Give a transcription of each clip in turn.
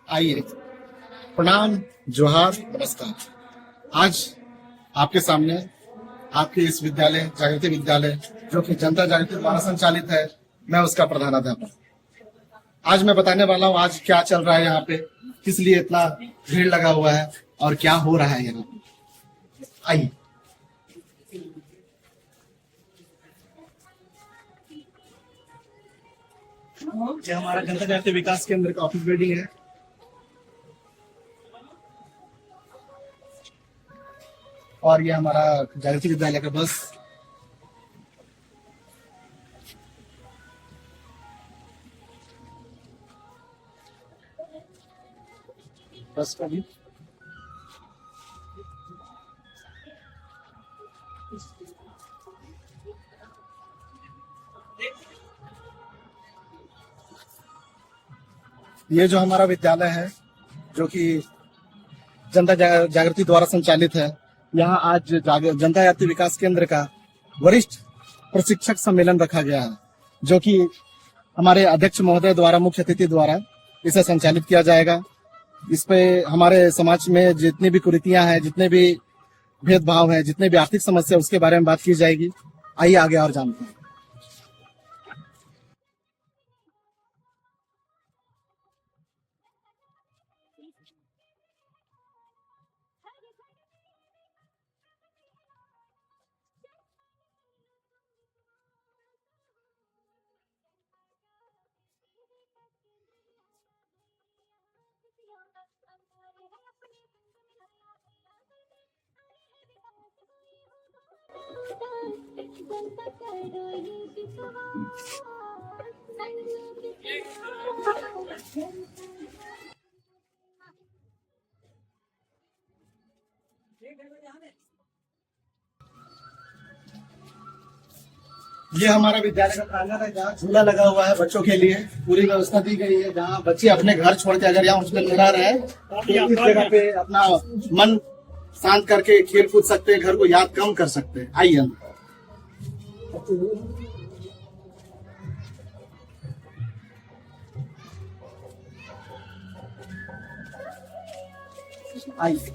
आइए, प्रणाम, जोहार, नमस्कार। आज आपके सामने आपके इस विद्यालय जागृति विद्यालय जो कि जनता जागृति द्वारा संचालित है, मैं उसका प्रधानाध्यापक। आज मैं बताने वाला हूँ आज क्या चल रहा है यहाँ पे, किस लिए इतना भीड़ लगा हुआ है और क्या हो रहा है यहाँ पे। आइए। ये हमारा जनता जागृति विकास केंद्र का ऑफिस बिल्डिंग है। और ये हमारा जागृति विद्यालय का बस का भी ये जो हमारा विद्यालय है जो कि जनता जागृति द्वारा संचालित है, यहाँ आज जनता जागृति विकास केंद्र का वरिष्ठ प्रशिक्षक सम्मेलन रखा गया है, जो कि हमारे अध्यक्ष महोदय द्वारा, मुख्य अतिथि द्वारा इसे संचालित किया जाएगा। इस पे हमारे समाज में जितनी भी कुरीतियां हैं, जितने भी भेदभाव है, जितने भी आर्थिक समस्या, उसके बारे में बात की जाएगी। आइए आगे और जानते हैं। ये हमारा विद्यालय का प्रांगण है, जहाँ झूला लगा हुआ है बच्चों के लिए। पूरी व्यवस्था दी गई है, जहाँ बच्चे अपने घर छोड़ के अगर यहाँ हॉस्टल में रह रहे हैं तो इस जगह पे अपना मन शांत करके खेल कूद सकते हैं, घर को याद कम कर सकते हैं। आइए आइए।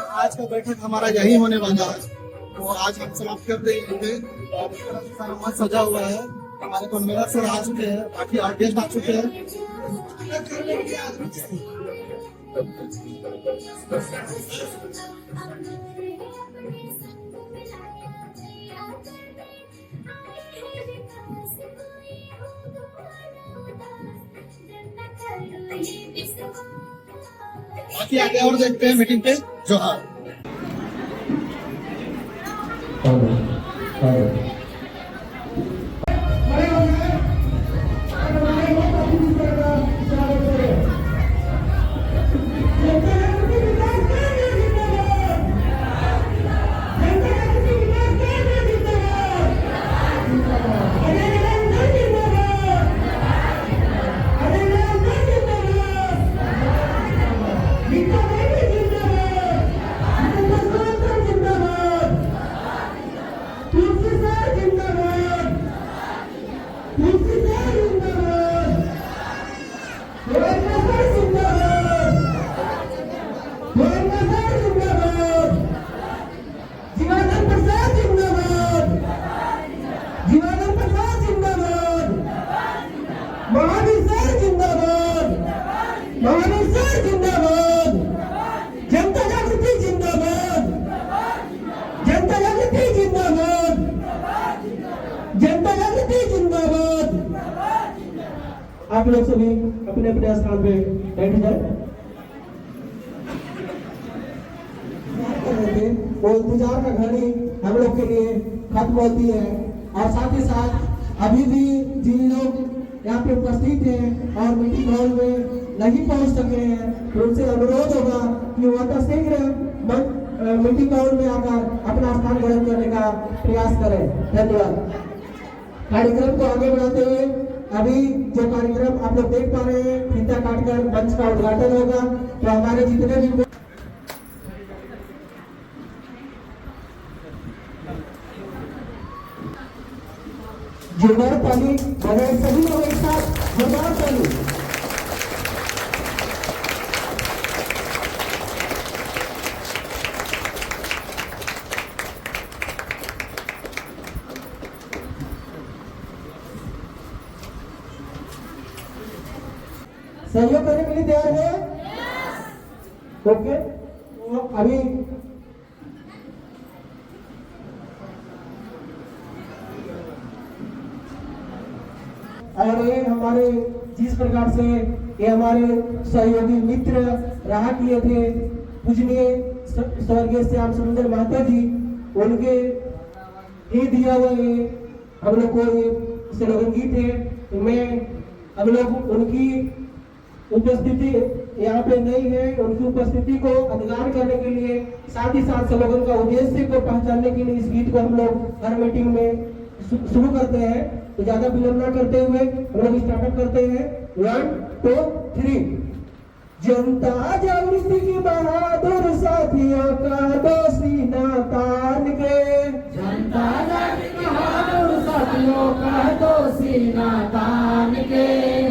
आज का बैठक हमारा यही होने वाला है, तो आज हम समाप्त कर देंगे। और सारा मंच सजा हुआ है, हमारे कन्वीनर सर आ चुके हैं, बाकी और गेस्ट आ चुके हैं। बाकी आगे और देखते हैं मीटिंग पे। जोहार। आप लोग सभी अपने अपने स्थान पे बैठ जाए। वो इंतजार का घड़ी हम लोग के लिए खत्म होती है, और साथ ही साथ अभी भी जिन लोग यहाँ पे उपस्थित हैं और मीटिंग हॉल में नहीं पहुंच सके हैं, तो उनसे अनुरोध होगा कि वह शीघ्र मीटिंग हॉल में आकर अपना स्थान ग्रहण करने का प्रयास करें। धन्यवाद। कार्यक्रम को आगे बढ़ाते हुए अभी जो कार्यक्रम आप लोग देख पा रहे हैं, फीता काटकर मंच का उद्घाटन होगा। तो हमारे जितने भी जोरदार ताली बजाए सभी लोग एक साथ जोरदार ताली। सहयोग करने के लिए तैयार है? ओके, तो अभी और ये हमारे जिस प्रकार से ये हमारे सहयोगी मित्र रहा किए थे पूजनीय स्वर्गीय श्याम सुंदर महतो जी, उनके ही दिया हुआ ये हम लोग को ये स्लोगन गीत है। तो मैं हम लोग उनकी उपस्थिति यहाँ पे नहीं है, उनकी उपस्थिति को अधिकार करने के लिए साथ ही साथ स्लोगन का उद्देश्य को पहचानने के लिए इस गीत को हम लोग हर मीटिंग में शुरू करते हैं। तो ज्यादा विलंब न करते हुए हम लोग स्टार्टअप करते हैं। 1 2 3। जनता जागृति की बहादुर साथियों का दो सीना तान के, जनता जागृति की बहादुर साथियों का दो सीना तान के,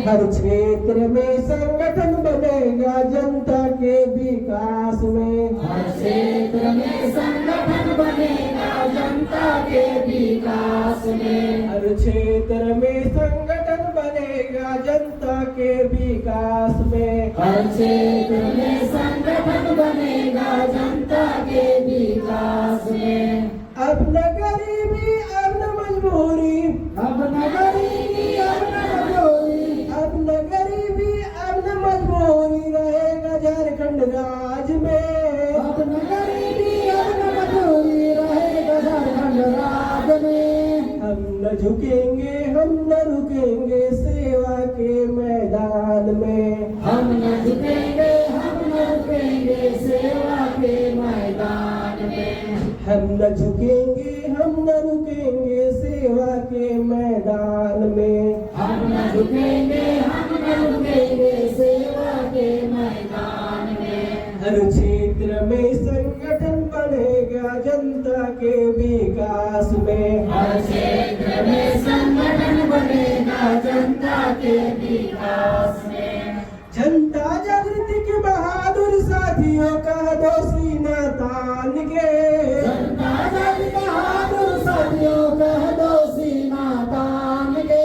हर क्षेत्र में संगठन बनेगा जनता के विकास में, हर क्षेत्र में संगठन बनेगा जनता के विकास में, हर क्षेत्र में संगठन बनेगा जनता के विकास में, हर क्षेत्र में संगठन बनेगा जनता के विकास में। अब न गरीबी अब न मजबूरी, अब न गरीबी अब न मजबूरी, अब न गरीबी अब न मजबूरी रहेगा झारखंड राज में, अब न गरीबी अब न मजबूरी रहेगा झारखंड राज में। हम न झुकेंगे हम न रुकेंगे सेवा के मैदान में, हम न झुकेंगे हम न रुकेंगे सेवा के मैदान में, हम न झुकेंगे हम न रुकेंगे सेवा के मैदान में, हम न झुकेंगे हम न रुकेंगे सेवा के मैदान में। हर क्षेत्र में संगठन बनेगा जनता के विकास में, हर क्षेत्र में संगठन बनेगा जनता के विकास में, जनता जागृति के बहादुर साथियों का दो सीना तान के, जनता जागृति के बहादुर साथियों का दो सीना तान के,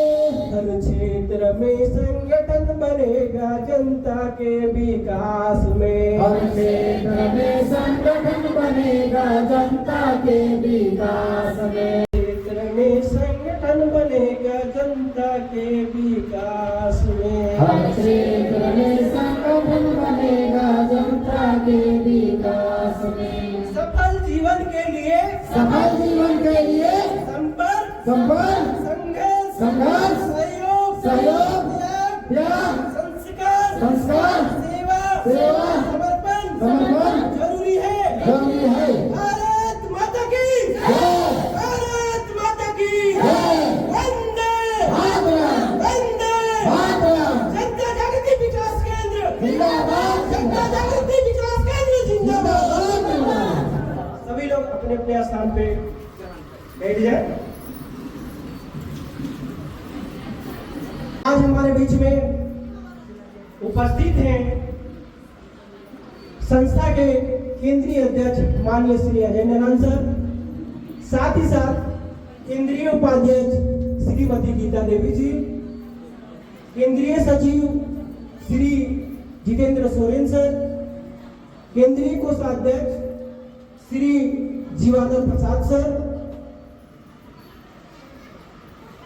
हर क्षेत्र में संगठन बनेगा जनता के विकास में, हर क्षेत्र में संगठन बनेगा जनता के विकास में, क्षेत्र में संगठन बनेगा जनता के विकास में, हर क्षेत्र में संगठन बनेगा जनता के विकास में। सफल जीवन के लिए सफल जीवन के लिए संपर्क संघर्ष संघर्ष सहयोग सहयोग त्याग संस्कार सेवा समर्पण जरूरी है। भारत माता की भारत माता की वंदे वंदे जनता जागृति विकास केंद्र जिंदाबाद, जनता जागृति विकास केंद्र जिंदाबाद। सभी लोग अपने अपने स्थान पे बैठ जाए। आज हमारे बीच में उपस्थित हैं संस्था के केंद्रीय अध्यक्ष माननीय श्री अजय नारायण सर, साथ ही साथ केंद्रीय उपाध्यक्ष श्रीमती गीता देवी जी, केंद्रीय सचिव श्री जितेंद्र सोरेन सर, केंद्रीय कोषाध्यक्ष श्री जीवानंद प्रसाद सर,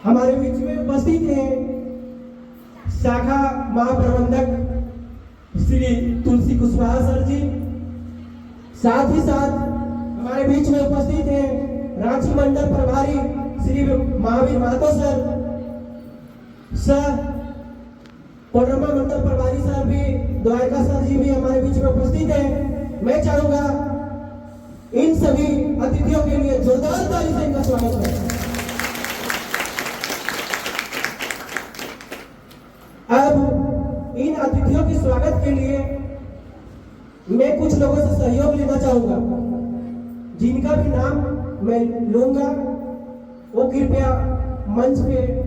हमारे बीच में उपस्थित हैं शाखा महाप्रबंधक श्री तुलसी कुशवाहा सर जी, साथ ही साथ हमारे बीच में उपस्थित हैं रांची मंडल प्रभारी श्री महावीर महतो सर, कोडरमा मंडल प्रभारी साहब भी, द्वारका सर जी भी हमारे बीच में उपस्थित हैं। मैं चाहूंगा इन सभी अतिथियों के लिए जोरदार ताली से इनका स्वागत करें। अब इन अतिथियों के स्वागत के लिए मैं कुछ लोगों से सहयोग लेना चाहूंगा, जिनका भी नाम मैं लूंगा वो कृपया मंच पे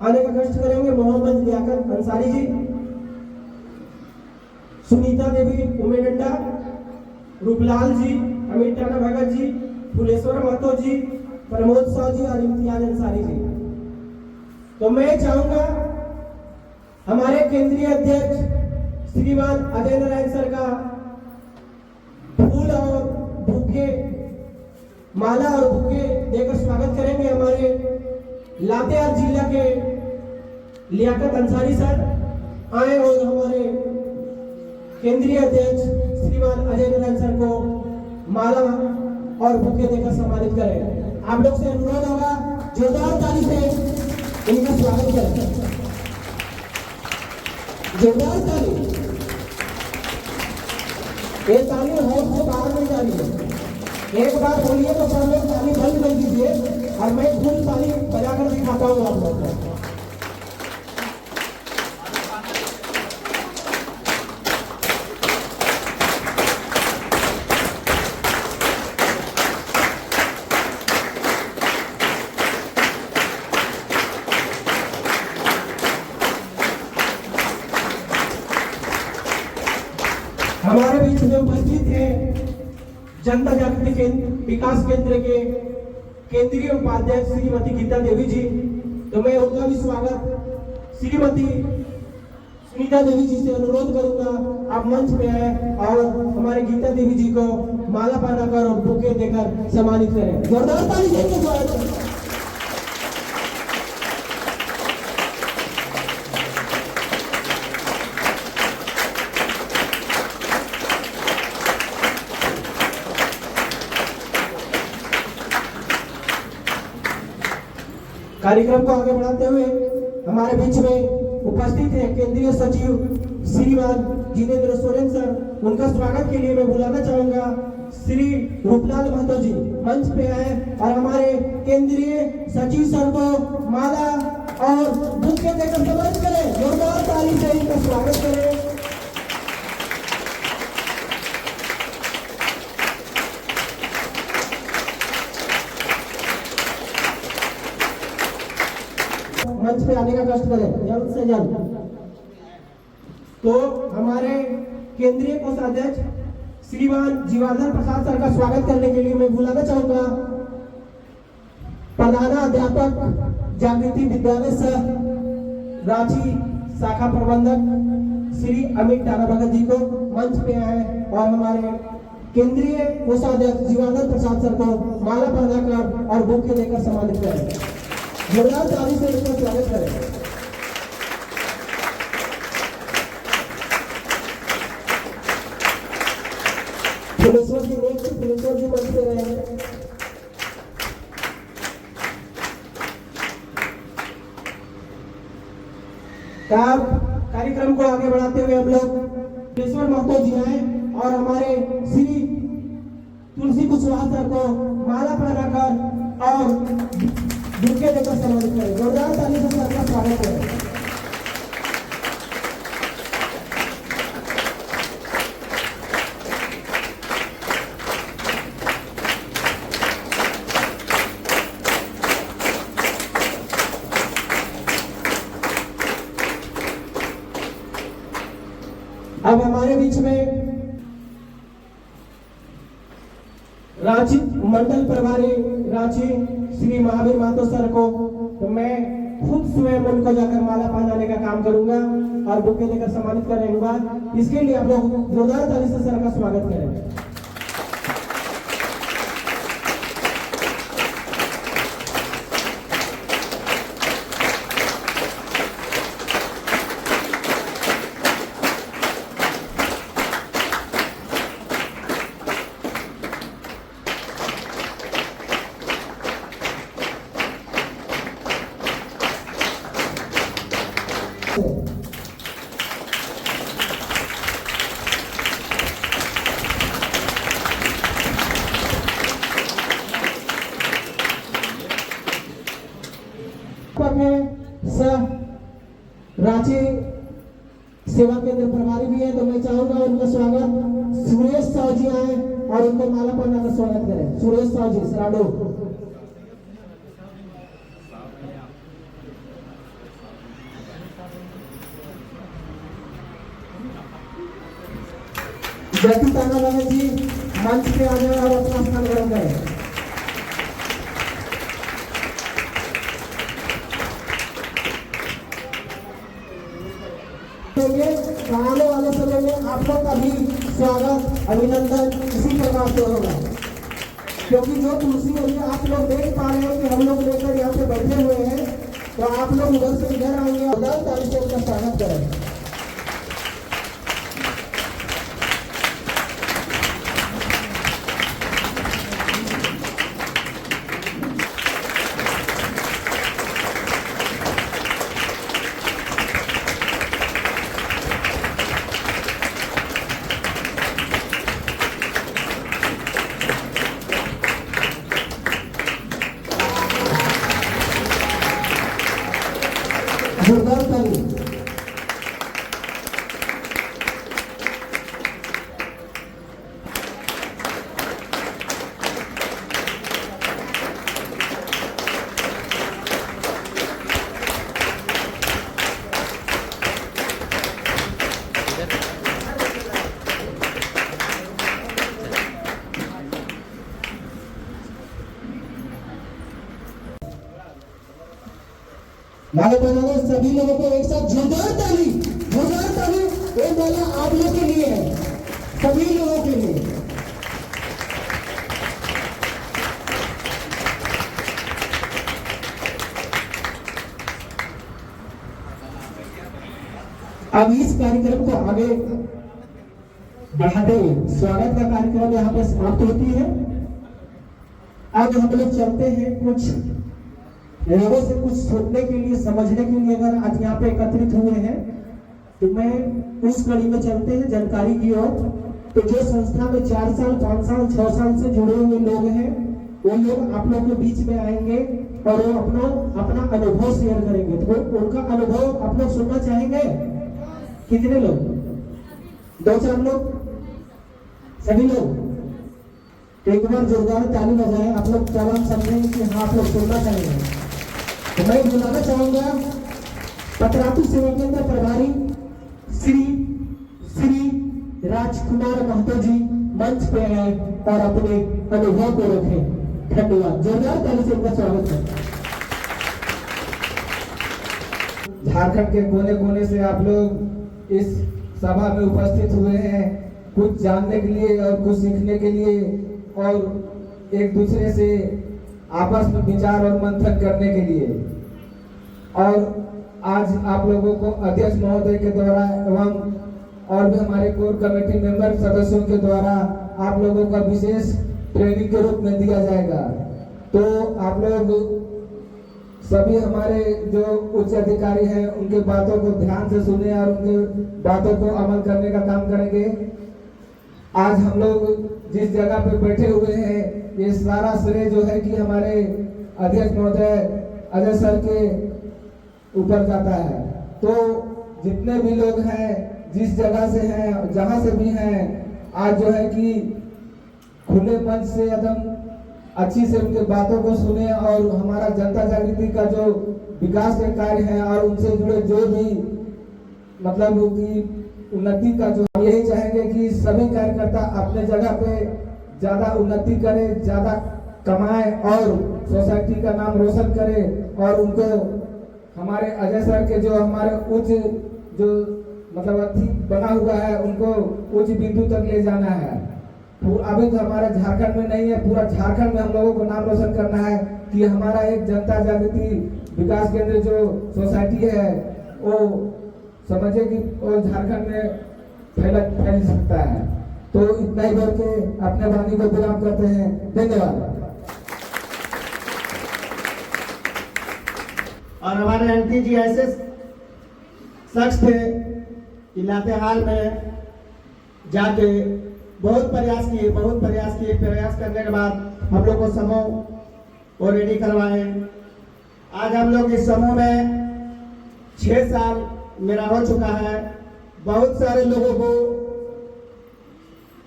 आने का कष्ट करेंगे। मोहम्मद लियाकत अंसारी जी, सुनीता देवी उमेडंडा, रूपलाल जी, अमित टाना भगत जी, फुलेश्वर महतो जी, प्रमोद साव जी और इम्तियाज अंसारी जी। तो मैं चाहूंगा हमारे केंद्रीय अध्यक्ष श्रीमान अजय नारायण सर का फूल और बुके, माला और बुके देकर स्वागत करेंगे। हमारे लातेहार जिला के लियाकत अंसारी सर आए और हमारे केंद्रीय अध्यक्ष श्रीमान अजय नारायण सर को माला और बुके देकर सम्मानित करें। आप लोग से अनुरोध होगा जोरदार ताली से इनका स्वागत करें। जोरदार ताली, ये ताली हॉल से बाहर नहीं जा रही है। एक बार बोलिए तो सब लोग ताली बंद कर दीजिए और मैं फुल ताली बजाकर दिखाता हूँ आप लोग को। हमारे बीच में उपस्थित है जनता जागृति विकास केंद्र के केंद्रीय उपाध्यक्ष श्रीमती गीता देवी जी। तो मैं उनका भी स्वागत श्रीमती सुनीता देवी जी से अनुरोध करूंगा, आप मंच पे आए और हमारे गीता देवी जी को माला पहनाकर और बुके देकर सम्मानित करें। जोरदार ताली से इनका स्वागत करें। कार्यक्रम को आगे बढ़ाते हुए हमारे बीच में उपस्थित है केंद्रीय सचिव श्रीमान जितेंद्र सोरेन सर। उनका स्वागत के लिए मैं बुलाना चाहूंगा श्री रूपलाल महतो जी मंच पे आए और हमारे केंद्रीय सचिव सर को माला और बुके देकर सम्मानित करें। जोरदार ताली से इनका स्वागत करें। मंच पे आने का कष्ट करें जल्द से जल्द। तो हमारे केंद्रीय कोषाध्यक्ष श्रीमान जीवाधर प्रसाद सर का स्वागत करने के लिए मैं बुलाना चाहूंगा प्रधानाध्यापक जागृति विद्यालय सर रांची शाखा प्रबंधक श्री अमित टाना भगत जी को मंच पे आए और हमारे केंद्रीय कोषाध्यक्ष जीवाधर प्रसाद सर को माला पहनाकर और बुके देकर सम्मानित करें। जोरदार ताली से इनका स्वागत करें। फुलेश्वर जी नेक्स्ट, फुलेश्वर जी मंच पे रहे। कार्यक्रम को आगे बढ़ाते हुए हम लोग फुलेश्वर महतो जी आए और हमारे श्री तुलसी कुशवाहा सर को माला पहनाकर और बुके देकर सम्मानित करें। जोरदार ताली से सबका स्वागत है। अब हमारे बीच में रांची मंडल प्रभारी रांची श्री महावीर महतो सर को तो मैं खुद स्वयं उनको जाकर माला पहनाने का काम करूंगा और बुके देकर सम्मानित करूंगा। इसके लिए आप लोग जोरदार ताली से सर का स्वागत करें। रांची सेवा केंद्र प्रभारी भी है, तो मैं चाहूंगा उनका स्वागत सुरेश साहू जी आए और उनको माला पहना कर स्वागत करें। सुरेश साहू जी सराडो। जयती ताना लगे जी मंच पे आ जाए और अपना स्थान ग्रहण करें। आने वाले समय में आप लोग का भी स्वागत अभिनंदन इसी प्रकार से होगा, क्योंकि जो तुलसी है आप लोग देख पा रहे हैं कि हम लोग लेकर यहाँ पे बैठे हुए हैं, तो आप लोग उधर से इधर आएंगे और 10 तारीख से उनका स्वागत करें। जोरदार ताली। माला बनाने सभी लोगों को एक साथ जोरदार ताली, जोरदार ताली। ये माला आप लोग के लिए है, सभी लोगों के लिए। अब इस कार्यक्रम को आगे बढ़ाते हुए स्वागत का कार्यक्रम यहाँ पर समाप्त होती है। अब हम लोग चलते हैं कुछ लोगों से कुछ सुनने के लिए, समझने के लिए। अगर आज यहाँ पे एकत्रित हुए हैं तो मैं उस कड़ी में चलते हैं जानकारी की ओर। तो जो संस्था में 4 साल 5 साल 6 साल से जुड़े हुए लोग हैं, वो लोग आप लोग के बीच में आएंगे और वो अपना अनुभव शेयर करेंगे। तो उनका अनुभव आप लोग सुनना चाहेंगे? कितने लोग? 2-4 लोग? सभी लोग? तो एक बार जोरदार ताली बजाएं आप लोग, तब हम समझेंगे कि हाँ आप लोग सुनना चाहेंगे। तो मैं बुलाना चाहूंगा पतरातू सेवा केंद्र प्रभारी श्री राजकुमार महतो जी मंच पे आए और अपने अनुभव को रखें। धन्यवाद। जोरदार ताली से उनका स्वागत है। झारखंड के कोने कोने से आप लोग इस सभा में उपस्थित हुए हैं, कुछ जानने के लिए और कुछ सीखने के लिए और एक दूसरे से आपस में विचार और मंथन करने के लिए। और आज आप लोगों को अध्यक्ष महोदय के द्वारा एवं और भी हमारे कोर कमेटी मेंबर सदस्यों के द्वारा आप लोगों का विशेष ट्रेनिंग के रूप में दिया जाएगा। तो आप लोग सभी हमारे जो उच्च अधिकारी हैं उनके बातों को ध्यान से सुने और उनके बातों को अमल करने का काम करेंगे। आज हम लोग जिस जगह पे बैठे हुए हैं, ये सारा श्रेय जो है कि हमारे अध्यक्ष महोदय अजय सर के ऊपर जाता है। तो जितने भी लोग हैं, जिस जगह से हैं, जहां से भी हैं, आज जो है कि खुले मंच से एकदम अच्छी से उनके बातों को सुने और हमारा जनता जागृति का जो विकास के कार्य है और उनसे जुड़े जो भी मतलब कि उन्नति का जो, यही चाहेंगे कि सभी कार्यकर्ता अपने जगह पे ज्यादा उन्नति करें, ज्यादा कमाएं और सोसाइटी का नाम रोशन करें और उनको हमारे अजय सर के जो हमारे उच्च जो मतलब अति बना हुआ है उनको उच्च बिंदु तक ले जाना है। अभी तो हमारे झारखंड में नहीं है, पूरा झारखंड में हम लोगों को नाम रोशन करना है कि हमारा एक जनता जागृति विकास केंद्र जो सोसाइटी है वो समझे कि वो झारखंड में फैल सकता है। तो इतना ही बोल के अपने वाणी को विराम करते हैं। धन्यवाद। और हमारे एंटी जी ऐसे शख्स थे कि लातेहार में जाके बहुत प्रयास किए, प्रयास करने के बाद हम लोग को समूह वो रेडी करवाए। आज हम लोग इस समूह में 6 साल मेरा हो चुका है। बहुत सारे लोगों को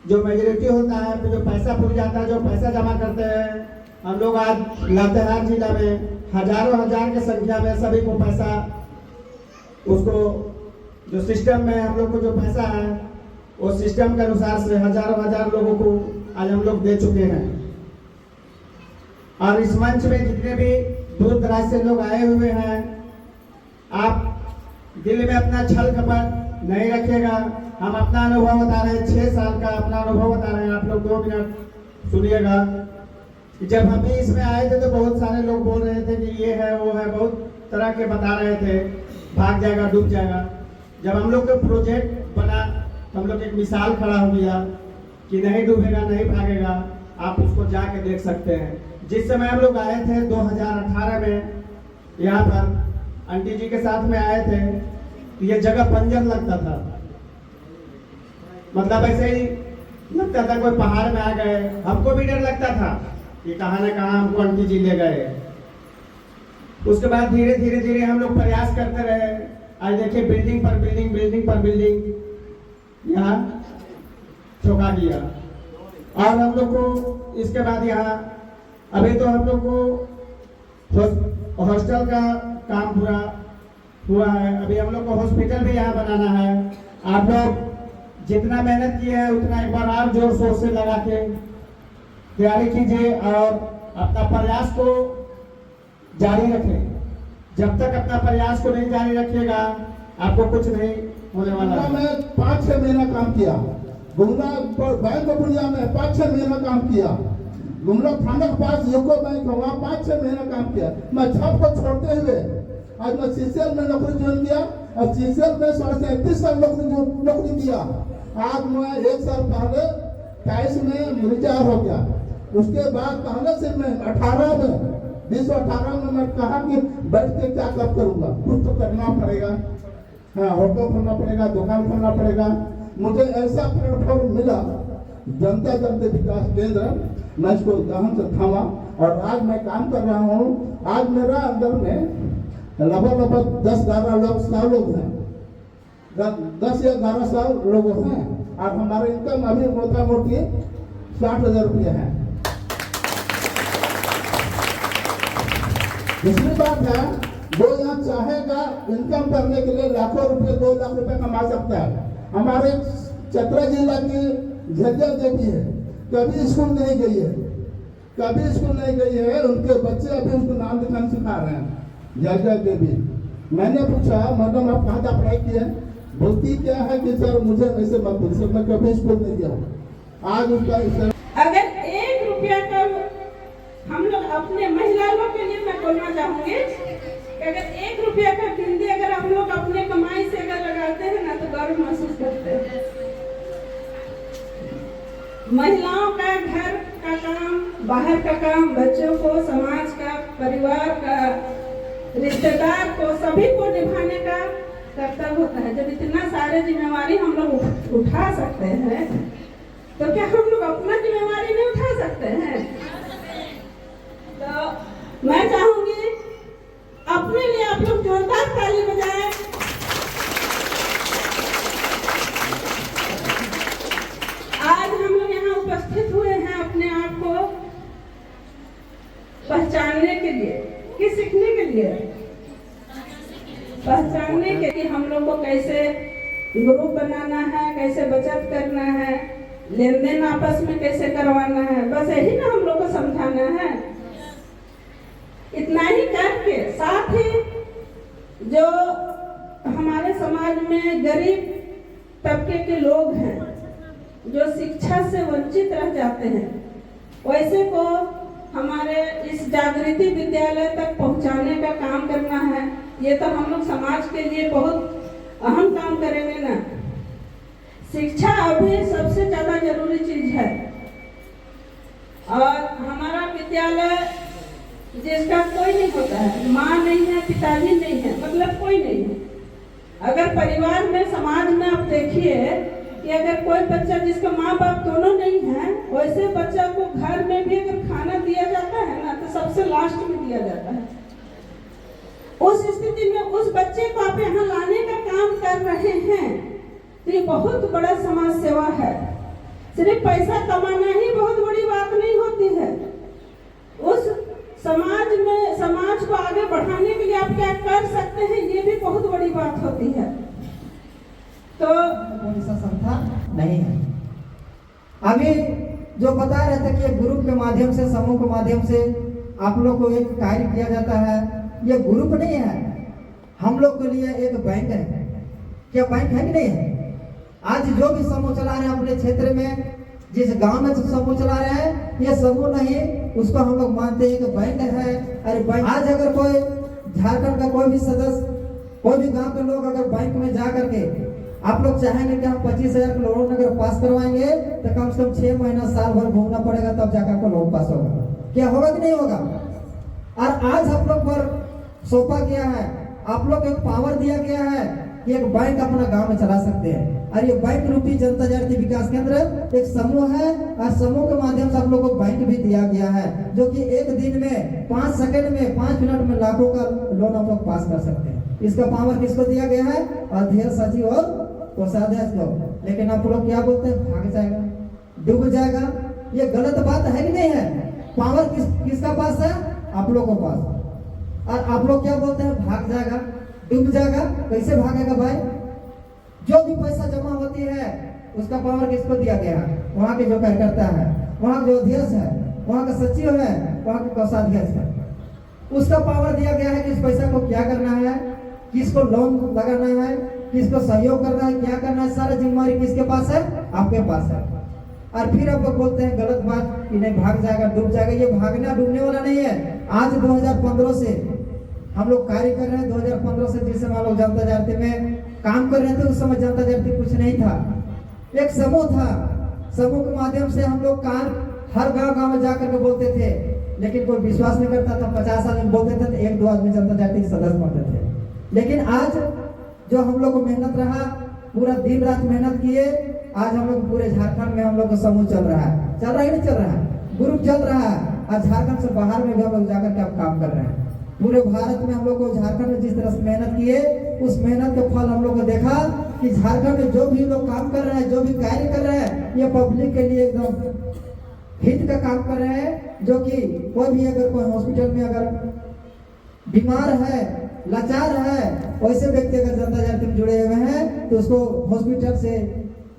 जो मेजोरिटी होता है, जो पैसा पुर जाता है, जो पैसा जमा करते हैं, हम लोग आज लातेहार जिला में हजारों हजार की संख्या में सभी को पैसा, उसको जो सिस्टम में हम लोग को जो पैसा है वो सिस्टम के अनुसार से हजारों हजार लोगों को आज हम लोग दे चुके हैं। और इस मंच में जितने भी दूर दराज से लोग आए हुए हैं, आप दिल में अपना छल कपट नहीं रखिएगा। हम अपना अनुभव बता रहे हैं, 6 साल का अपना अनुभव बता रहे हैं। आप लोग 2 मिनट सुनिएगा। जब हम भी इसमें आए थे तो बहुत सारे लोग बोल रहे थे कि ये है वो है, बहुत तरह के बता रहे थे, भाग जाएगा डूब जाएगा। जब हम लोग का प्रोजेक्ट बना तो हम लोग एक मिसाल खड़ा हो गया कि नहीं डूबेगा, नहीं भागेगा। आप उसको जाके देख सकते हैं। जिस समय हम लोग आए थे 2018 में, यहाँ पर आंटी जी के साथ में आए थे, तो ये जगह बंजर लगता था। मतलब ऐसे ही लगता था कोई पहाड़ में आ गए। हमको भी डर लगता था कि कहाँ न कहाँ हमको आंटी जी ले गए। उसके बाद धीरे धीरे धीरे हम लोग प्रयास करते रहे। आज देखिए बिल्डिंग पर बिल्डिंग, बिल्डिंग पर बिल्डिंग यहाँ ठोका गया। और हम लोग को इसके बाद यहाँ अभी तो हम लोग को हॉस्टल का काम पूरा हुआ है। अभी हम लोग को हॉस्पिटल भी यहाँ बनाना है। आप लोग जितना मेहनत किए हैं उतना एक बार और जोर शोर से लगा के तैयारी कीजिए और अपना प्रयास को जारी रखें। जब तक अपना प्रयास को नहीं जारी रखिएगा आपको कुछ नहीं होने वाला है। मैं 5-6 महीना काम किया गुमला बैंक ऑफ इंडिया में, 5-6 महीना काम किया। गुमला थाना के पास यूको बैंक है, वहाँ 5-6 महीना काम किया। मैं छत को छोड़ते हुए आज मैं सीसीएल में नौकरी ज्वाइन किया और सीसीएल में 37.5 साल नौकरी किया। आज मैं 1 साल पहले 23 में रिटायर हो गया। उसके बाद पहले से मैं 2018 में मैं कहा कि बैठ के क्या कब करूंगा, कुछ तो करना पड़ेगा। हाँ, होटल खोलना पड़ेगा, दुकान खोलना पड़ेगा। मुझे ऐसा प्लेटफॉर्म मिला जनता दल विकास केंद्र, मैं इसको गहन से थामा और आज मैं काम कर रहा हूँ। आज मेरा अंदर में लगभग 10-11 लोग हैं, 10 या 11 साल लोग हैं। और हमारे इनकम अभी मोटा मोटी 60,000 रुपये है। दूसरी बात है, वो यहाँ चाहेगा इनकम करने के लिए लाखों रुपए, 2 लाख रुपए कमा सकता है। हमारे चतरा जिला की झज्जर देवी है, कभी स्कूल नहीं गई है, कभी स्कूल नहीं गई है। उनके बच्चे अभी उसको नाम लिखाना सिखा रहे हैं, झज्जर देवी। मैंने पूछा, मैडम आप कहाँ तक पढ़ाई की है? बोलती क्या है कि सर मुझे ऐसे मत पूछिए, मैं कभी स्कूल नहीं गया। आज उसका अगर 1 रुपया का हम लोग अपने महिला लोग के लिए मैं बोलना चाहूंगी कि अगर 1 रुपया का बिंदी अगर हम लोग अपने कमाई से अगर लगाते हैं ना तो गर्व महसूस करते हैं। महिलाओं का घर का काम, बाहर का काम, बच्चों को, समाज का, परिवार का, रिश्तेदार को, सभी को निभाने का कर्तव्य होता है। जब इतना सारे जिम्मेवारी हम लोग उठा सकते हैं तो क्या हम लोग अपना जिम्मेवारी नहीं उठा सकते हैं? तो मैं चाहूंगी अपने लिए आप लोग जोरदार ताली बजाएं। आज हम लोग यहाँ उपस्थित हुए हैं अपने आप को पहचानने के लिए कि सीखने के लिए, पहचानने के लिए हम लोग को कैसे ग्रुप बनाना है, कैसे बचत करना है, लेन देन आपस में कैसे करवाना है, बस यही ना हम लोग को समझाना है। इतना ही करके साथ ही जो हमारे समाज में गरीब तबके के लोग हैं जो शिक्षा से वंचित रह जाते हैं, वैसे को हमारे इस जागृति विद्यालय तक पहुंचाने का काम करना है। ये तो हम लोग समाज के लिए बहुत अहम काम करेंगे ना। शिक्षा अभी सबसे ज्यादा जरूरी चीज है और हमारा विद्यालय जिसका कोई नहीं होता है, माँ नहीं है, पिताजी नहीं है, मतलब कोई नहीं है। अगर परिवार में, समाज में आप देखिए कि अगर कोई बच्चा जिसका माँ बाप दोनों नहीं है, वैसे बच्चा को घर में भी अगर खाना दिया जाता है ना तो सबसे लास्ट में दिया जाता है। उस स्थिति परिस्थिति में उस बच्चे को आप यहाँ लाने का काम कर रहे हैं, तो ये बहुत बड़ा समाज सेवा है। सिर्फ पैसा कमाना ही बहुत बड़ी बात नहीं होती है। उस समाज में समाज को आगे बढ़ाने के लिए आप क्या कर सकते हैं, ये भी बहुत बड़ी बात होती है। तो कोई सा संस्था नहीं है। अभी जो बता रहे थे कि ग्रुप के माध्यम से, समूह के माध्यम से आप लोग को एक कार्य किया जाता है। ये ग्रुप नहीं है, हम लोग के लिए एक बैंक है। क्या बैंक है कि नहीं है? आज जो भी समूह चला रहे हैं अपने क्षेत्र में, जिस गांव में समूह चला रहे हैं, ये समूह नहीं, उसको हम लोग मानते हैं कि बैंक है। अरे बैंक, आज अगर कोई झारखंड का कोई भी सदस्य, कोई भी गांव के लोग अगर बैंक में जा करके आप लोग चाहेंगे कि हम 25,000 का लोन अगर पास करवाएंगे तो कम से कम 6 महीना साल भर घूमना पड़ेगा, तब जाकर आपका लोन पास होगा। क्या होगा कि नहीं होगा? और आज हम लोग पर सौंपा गया है, आप लोग को एक पावर दिया गया है कि एक बैंक अपना गांव में चला सकते हैं। और ये बैंक रूपी जनता जागृति विकास केंद्र एक समूह है, और समूह के माध्यम से आप लोगों को बैंक भी दिया गया है, जो कि एक दिन में 5 सेकंड में 5 मिनट में लाखों का लोन आप लोग पास कर सकते हैं। इसका पावर किसको दिया गया है? अध्यक्ष, सचिव और कोषाध्यक्ष को। लेकिन आप लोग क्या बोलते हैं? भाग जाएगा, डूब जाएगा। ये गलत बात है कि नहीं है? पावर किसका पास है? आप लोगों के पास। और आप लोग क्या बोलते हैं? भाग जाएगा, डूब जाएगा। कैसे भागेगा भाई? जो भी पैसा जमा होती है उसका पावर किसको दिया गया है? वहाँ के जो कार्यकर्ता है, वहाँ जो अध्यक्ष है, वहाँ का सचिव है, वहाँ के कोषाध्यक्ष है, उसका पावर दिया गया है कि इस पैसा को क्या करना है, किसको लोन लगाना है, किसको सहयोग करना है, क्या करना है, सारा जिम्मेदारी किसके पास है? आपके पास है। और फिर आप लोग बोलते हैं गलत बात कि नहीं भाग जाएगा, डूब जाएगा। ये भागना डूबने वाला नहीं है। आज 2015 से हम लोग कार्य कर रहे हैं। 2015 से जिस समय हम लोग जनता जागृति में काम कर रहे थे, उस समय जनता जागृति कुछ नहीं था, एक समूह था। समूह के माध्यम से हम लोग कार्य हर गांव में जाकर के बोलते थे, लेकिन कोई विश्वास नहीं करता था। 50 आदमी बोलते थे तो 1-2 आदमी जनता जागृति के सदस्य बनते थे। लेकिन आज जो हम लोग को मेहनत रहा, पूरा दिन रात मेहनत किए, आज हम लोग पूरे झारखंड में हम लोग का समूह चल रहा है। चल रहा है कि नहीं चल रहा है? ग्रुप चल रहा है। आज झारखंड से बाहर में भी हम लोग जाकर के अब काम कर रहे हैं। पूरे भारत में हम लोग को झारखंड में जिस तरह से मेहनत किए, उस मेहनत के फल हम लोग को देखा कि झारखंड में जो भी लोग काम कर रहे हैं, जो भी कार्य कर रहे हैं, ये पब्लिक के लिए एकदम हित का काम कर रहे हैं। जो कि कोई भी अगर कोई हॉस्पिटल में अगर बीमार है, लाचार है, वैसे व्यक्ति अगर जनता जागृति में जुड़े हुए हैं तो उसको हॉस्पिटल से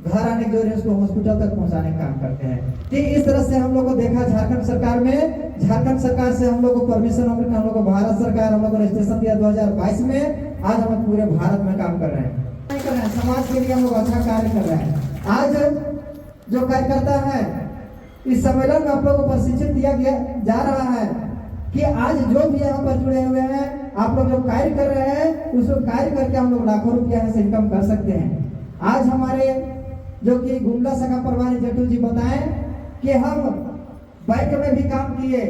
घर आने के जरिए उसको हॉस्पिटल तक पहुंचाने का काम करते हैं। तो इस तरह से हम लोग को देखा झारखंड सरकार में। झारखंड सरकार से हम लोग को परमिशन होकर हम लोग को भारत सरकार हम लोग को रजिस्ट्रेशन दिया 2022 में। आज हम पूरे भारत में काम कर रहे हैं, समाज के लिए हम लोग अच्छा कार्य कर रहे हैं। आज जो कार्यकर्ता है, इस सम्मेलन में आप लोगों को प्रशिक्षित दिया गया जा रहा है कि आज जो भी यहाँ पर जुड़े हुए हैं, आप लोग जो कार्य कर रहे हैं, उसको कार्य करके हम लोग लाखों रुपया से इनकम कर सकते हैं। आज हमारे जो कि गुमला शाखा प्रभारी जटू जी बताएं कि हम बैंक में भी काम किए,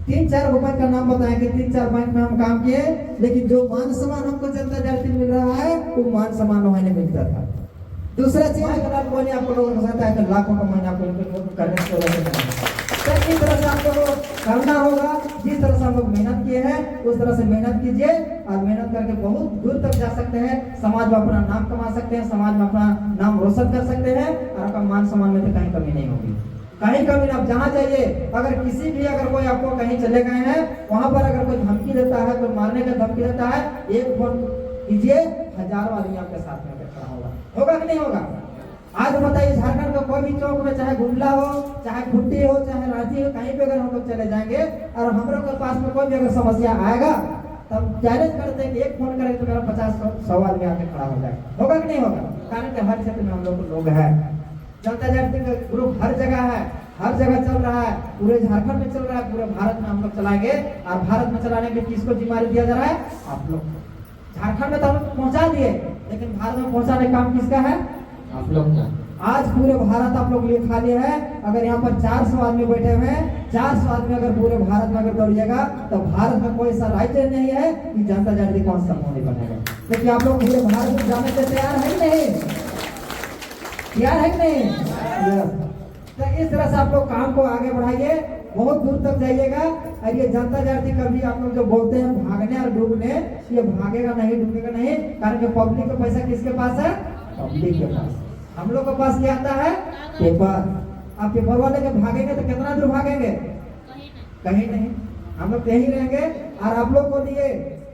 3-4 बैंक का नाम बताएं कि 3-4 बैंक में हम काम किए, लेकिन जो मान सम्मान हमको जनता जागृति मिल रहा है, वो मान सम्मान वहाँ नहीं मिलता था। दूसरा चीज अगर कोई आपको लोगों को कहता है कि लाखों का महीना करने की तो इस तरह से आपको करना होगा। जिस तरह से हम लोग मेहनत किए हैं, उस तरह से मेहनत कीजिए और मेहनत करके बहुत दूर तक जा सकते हैं। समाज में अपना नाम कमा सकते हैं, समाज में अपना नाम रोशन कर सकते हैं, और आपका मान सम्मान में तो कहीं कमी नहीं होगी। कहीं कमी आप जहाँ जाइए, अगर किसी भी अगर कोई आपको कहीं चले गए हैं, वहां पर अगर कोई धमकी देता है, कोई मारने का धमकी देता है, एक फोन कीजिए, हजारों आदमी आपके साथ में खड़ा होगा कि नहीं होगा? आज बताइए, झारखंड का कोई भी चौक में, चाहे गुमला हो, चाहे खुट्टी हो, चाहे रांची हो, कहीं पे अगर हम लोग चले जाएंगे और हम लोग के पास में कोई भी अगर समस्या आएगा, तब चैलेंज करते हैं कि एक फोन करेंगे तो मेरा 50-100 आदमी आके खड़ा हो जाएगा। होगा कि नहीं होगा? कारण कि हर क्षेत्र में हम लोग हैं। जनता जागृति का ग्रुप हर जगह है, हर जगह चल रहा है, पूरे झारखंड में चल रहा है, पूरे भारत में हम लोग चलाएंगे। और भारत में चलाने के किसको जिम्मेदारी दिया जा रहा है? आप लोग। झारखंड में तो हम पहुंचा दिए, लेकिन भारत में पहुंचाने का काम किसका है? आप लोग का। आज पूरे भारत आप लोग लिए खाली है। अगर यहाँ पर 400 आदमी बैठे हुए हैं, 400 आदमी अगर पूरे भारत में अगर दौड़िएगा, तो भारत में कोई सा राज्य नहीं है कि जनता जागृति कौन सा मोदी बनेगा। लेकिन आप लोग पूरे भारत में जाने के तैयार है कि नहीं? तैयार है कि नहीं? तो इस तरह से आप लोग काम को आगे बढ़ाइए, बहुत दूर तक जाइएगा। और ये जनता जयंती कभी आप लोग जो बोलते हैं भागने और डूबने, ये भागेगा नहीं, डूबेगा नहीं, कारण कि पब्लिक का पैसा किसके पास है? पब्लिक के पास। हम लोग के पास क्या आता है? पेपर। आप पेपर वाले के भागेंगे तो कितना दूर भागेंगे? कहीं नहीं। हम लोग यहीं रहेंगे। और आप लोग को लिए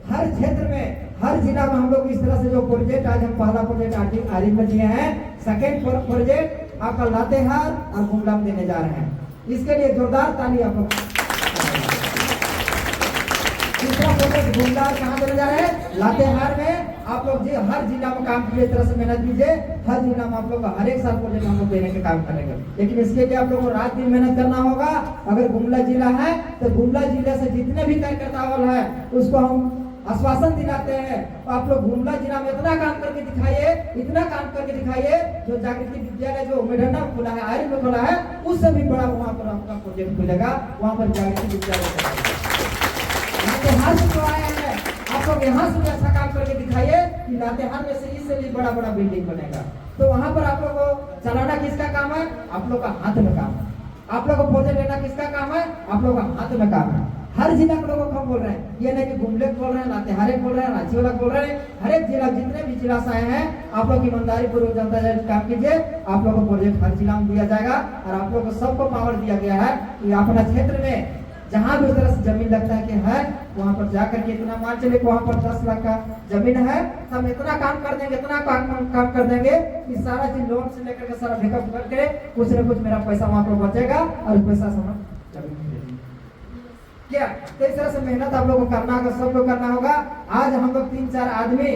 हर क्षेत्र में, हर जिला में हम लोग इस तरह से जो प्रोजेक्ट, आज हम पहला प्रोजेक्ट आदि में दिए हैं, सेकेंड प्रोजेक्ट आपका लातेहार और गुमला में देने जा रहे हैं। इसके लिए जोरदार ताली आप लोग। तीसरा प्रोजेक्ट गुमला कहाँ देने जा रहे हैं? लातेहार में। आप लोग जी हर जिला में काम कीजिए, इस तरह से मेहनत कीजिए। हर जिला में आप लोग हर एक साल प्रोजेक्ट हम लोग देने के काम करेंगे, लेकिन इसके लिए आप लोग को रात दिन मेहनत करना होगा। अगर गुमला जिला है तो गुमला जिले से जितने भी कार्यकर्ता है उसको हम आश्वासन दिलाते हैं, आप लोग गुमला जिला में इतना काम करके दिखाइए, इतना काम करके दिखाइए, जो जागृति विद्यालय जो मेढंडा में खुला है, आर्य में खुला है, उससे भी बड़ा वहाँ पर आपका प्रोजेक्ट खुलेगा। वहाँ पर जागृति विद्यालय लातेहार से जो आए हैं, आप लोग यहाँ से भी अच्छा काम करके दिखाइए कि लातेहार में से इससे भी बड़ा बड़ा बिल्डिंग बनेगा। तो वहाँ पर आप लोग को चलाना किसका काम है? आप लोग का हाथ में काम है। आप लोग को प्रोजेक्ट लेना किसका काम है? आप लोग का हाथ में काम है। हर जिला के लोगों को हम बोल रहे हैं, ये नहीं कि गुमले बोल रहे हैं, लातेहार बोल रहे हैं, रांची वाला बोल रहे हैं। हर एक जिला, जितने भी जिला से आए हैं, आप लोग ईमानदारी पूर्वक जनता जयंती काम कीजिए। आप लोगों को प्रोजेक्ट हर जिला में दिया जाएगा और आप लोग को सबको पावर दिया गया है कि अपना क्षेत्र में जहाँ भी उस तरह से जमीन लगता है कि है, वहाँ पर जाकर के इतना मान चले, वहाँ पर 10 लाख का जमीन है, हम इतना काम कर देंगे, इतना काम कर देंगे कि सारा चीज लोन से लेकर के सारा बैकअप करके कुछ न कुछ मेरा पैसा वहाँ पर बचेगा और उस पैसा से हम जमीन क्या। तो इस तरह से मेहनत आप लोग को करना होगा, सब लोग करना होगा। आज हम लोग 3-4 आदमी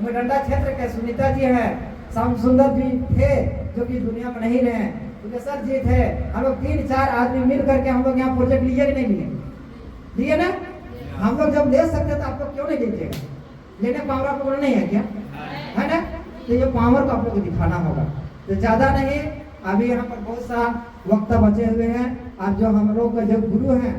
मेढंडा क्षेत्र के सुनीता जी हैं, श्याम सुंदर जी थे जो कि दुनिया में नहीं रहे, सर जी थे, हम लोग 3-4 आदमी मिल करके हम लोग यहाँ प्रोजेक्ट लिए कि नहीं लिए? लिए ना? हम लोग जब ले सकते तो आप लोग क्यों नहीं लीजिएगा? लेने पावर आप लोग नहीं है क्या? है ना? तो ये पावर को आप लोग को दिखाना होगा। तो ज्यादा नहीं, अभी यहाँ पर बहुत सा वक्त बचे हुए हैं। और जो हम लोग का जो गुरु हैं,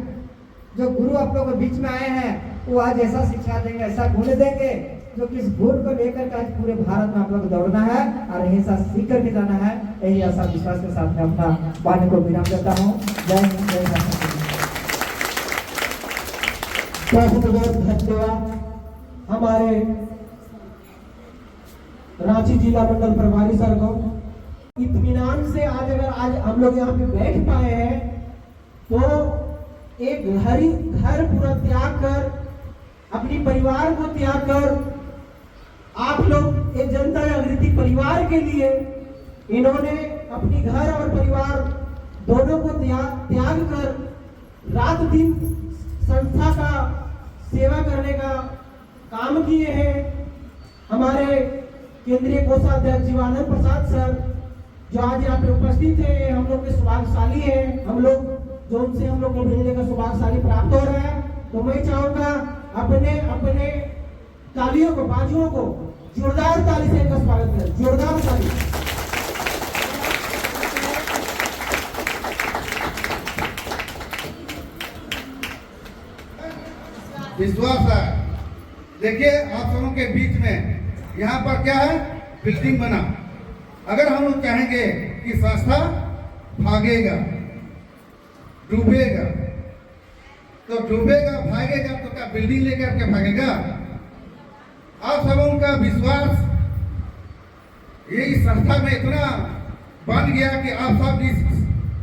जो गुरु आप लोग के बीच में आए हैं, वो आज ऐसा शिक्षा देंगे, ऐसा गुण देंगे जो कि इस गुण को लेकर के आज पूरे भारत में आप लोग दौड़ना है और यही साथ सीख करके जाना है। यही आशा विश्वास के साथ में अपना वाणी को विराम देता हूँ। जय हिंद, जय भारत। बहुत बहुत धन्यवाद हमारे रांची जिला मंडल प्रभारी सर को। इत्मीनान से अगर आज हम लोग यहाँ पे बैठ पाए हैं तो एक घर पूरा त्याग कर, अपनी परिवार को त्याग कर, आप लोग एक जनता जागृति परिवार के लिए इन्होंने अपनी घर और परिवार दोनों को त्याग कर रात दिन संस्था का सेवा करने का काम किए हैं। हमारे केंद्रीय कोषाध्यक्ष जीवानंद प्रसाद सर जो आज यहाँ पे उपस्थित है, हम लोग के सौभाग्यशाली हैं। हम लोग जो उनसे हम लोग को मिलने का सौभाग्यशाली प्राप्त हो रहा है। तो मैं चाहूंगा अपने अपने तालियों को, बाजुओं को जोरदार ताली से इनका स्वागत करें, जोरदार ताली। विश्वास है। देखिए आप सबों के बीच में यहाँ पर क्या है, बिल्डिंग बना। अगर हम लोग चाहेंगे कि संस्था भागेगा, डूबेगा, तो डूबेगा, भागेगा तो क्या बिल्डिंग लेकर के भागेगा? आप सबों का विश्वास ये इस संस्था में इतना बन गया कि आप सब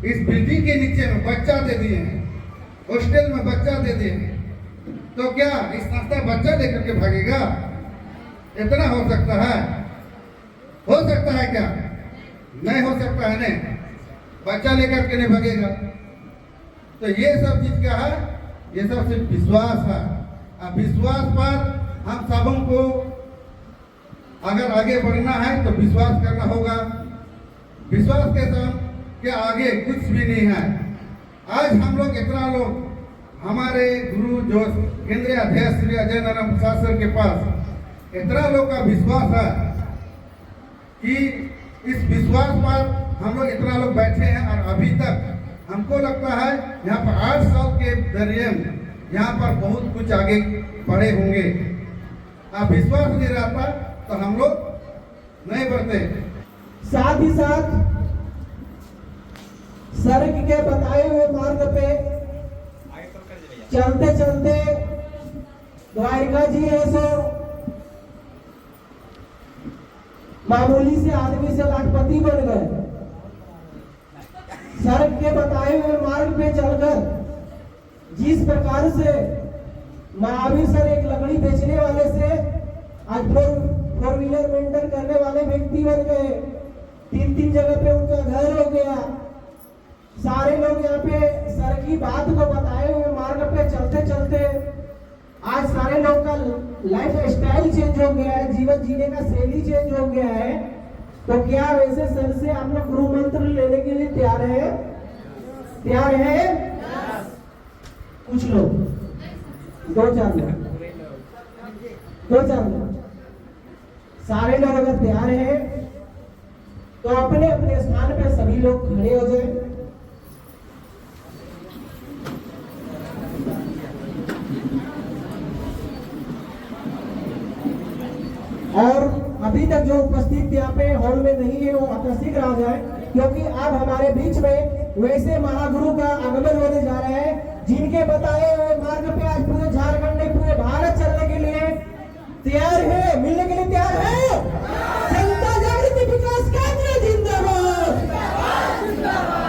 इस बिल्डिंग के नीचे में बच्चा दे दिए हैं, हॉस्टल में बच्चा दे दिए हैं। तो क्या इस संस्था बच्चा लेकर के भागेगा? इतना हो सकता है? हो सकता है क्या? नहीं हो सकता है। नहीं, बच्चा लेकर के नहीं भागेगा। तो ये सब चीज क्या है? ये सब सिर्फ विश्वास है। अब विश्वास पर हम सबों को अगर आगे बढ़ना है तो विश्वास करना होगा। विश्वास के साथ के आगे कुछ भी नहीं है। आज हम लोग इतना लोग हमारे गुरु जो केंद्रीय अध्यक्ष श्री अजय नारायण प्रसाद सर के पास इतना लोग का विश्वास है कि इस विश्वास पर हम लोग इतना लोग बैठे हैं। और अभी तक हमको लगता है यहाँ पर 8 साल के दरमियान यहाँ पर बहुत कुछ आगे बढ़े होंगे। आप विश्वास नहीं रहता तो हम लोग नहीं बढ़ते। साथ ही साथ सड़क के बताए हुए मार्ग पे चलते चलते द्वारिका जी है सो मामूली से आदमी से लाखपति बन गए। सड़क के बताए हुए मार्ग पे चलकर जिस प्रकार से महावीर सर एक लकड़ी बेचने वाले से आज फोर व्हीलर मेंटेन करने वाले व्यक्ति बन गए। 3 जगह पे उनका घर हो गया। सारे लोग यहाँ पे सर की बात को बताए हुए मार्ग पे चलते चलते आज सारे लोग का लाइफ स्टाइल चेंज हो गया है, जीवन जीने का शैली चेंज हो गया है। तो क्या वैसे सर से आप लोग गुरु मंत्र लेने के लिए तैयार है? तैयार है? कुछ लोग, 2-4 लोग, सारे लोग अगर तैयार हैं तो अपने अपने स्थान पे सभी लोग खड़े हो जाए। और अभी तक जो उपस्थित यहाँ पे हॉल में नहीं है वो आकर्षित आ जाए, क्योंकि अब हमारे बीच में वैसे महागुरु का आगमन होने जा रहा है जिनके बताए हुए मार्ग पे आज पूरे झारखंड में पूरे भारत चलने के लिए तैयार है, मिलने के लिए तैयार है। जनता जागृति विकास केंद्र जिंदाबाद,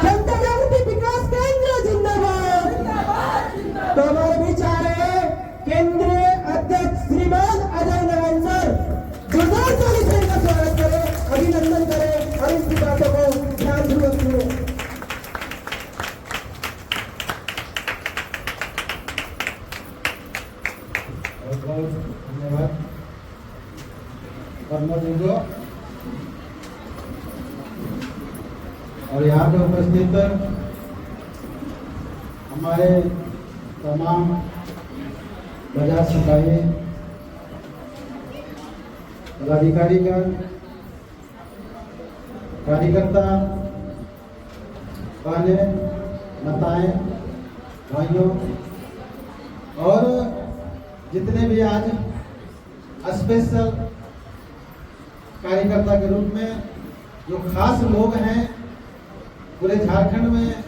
जनता जागृति विकास केंद्र जिंदाबाद। तो हमारे बीच आ रहे हैं केंद्रीय अध्यक्ष श्रीमान अजय नारायण सर, जोरदार ताली से इनका स्वागत करें, अभिनंदन करें और इनकी बातों को ध्यानपूर्वक सुनें। धन्यवाद। और यहाँ पे उपस्थित हमारे तमाम बाजार सिपाही पदाधिकारी का कार्यकर्ता बहने माताएं भाइयों और जितने भी आज स्पेशल कार्यकर्ता के रूप में जो खास लोग हैं पूरे झारखंड में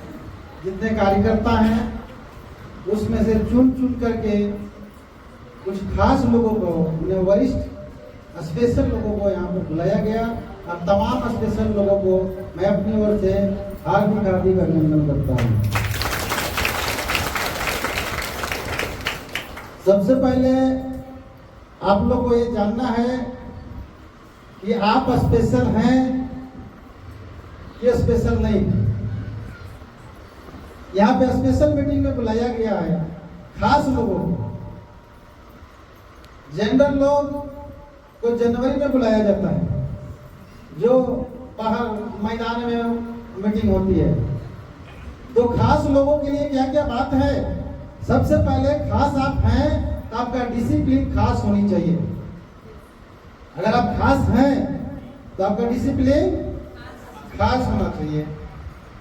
जितने कार्यकर्ता हैं उसमें से चुन करके कुछ खास लोगों को, उन्हें वरिष्ठ स्पेशल लोगों को यहाँ पर बुलाया गया और तमाम स्पेशल लोगों को मैं अपनी ओर से हार्दिक अभिनंदन करता हूँ। सबसे पहले आप लोग को ये जानना है कि आप स्पेशल हैं कि स्पेशल नहीं। यहाँ पे स्पेशल मीटिंग में बुलाया गया है खास लोगों को। जनरल लोग को जनवरी में बुलाया जाता है जो बाहर मैदान में मीटिंग होती है। तो खास लोगों के लिए क्या क्या बात है? सबसे पहले खास आप हैं तो आपका डिसिप्लिन खास होनी चाहिए। अगर आप खास हैं तो आपका डिसिप्लिन खास होना चाहिए।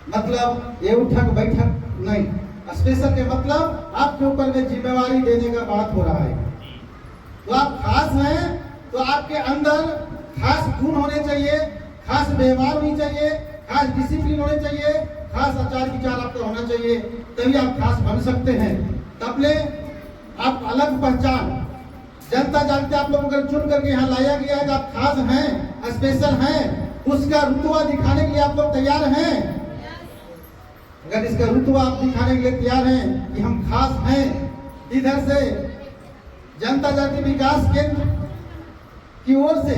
मतलब ये उठक बैठक नहीं, स्पेशल के मतलब आपके ऊपर में जिम्मेवारी देने का बात हो रहा है। तो आप खास हैं तो आपके अंदर खास गुण होने चाहिए, खास व्यवहार होनी चाहिए, खास डिसिप्लिन होने चाहिए, खास आचार विचार आपका होना चाहिए, तभी आप खास बन सकते हैं। तब ले आप अलग पहचान जनता जागृति आप लोगों को चुन करके यहाँ लाया गया है। आप खास हैं, स्पेशल हैं, उसका रुतबा दिखाने के लिए आप लोग तैयार हैं? अगर इसका रुतबा आप दिखाने के लिए तैयार हैं कि हम खास हैं, इधर से जनता जागृति विकास केंद्र की ओर से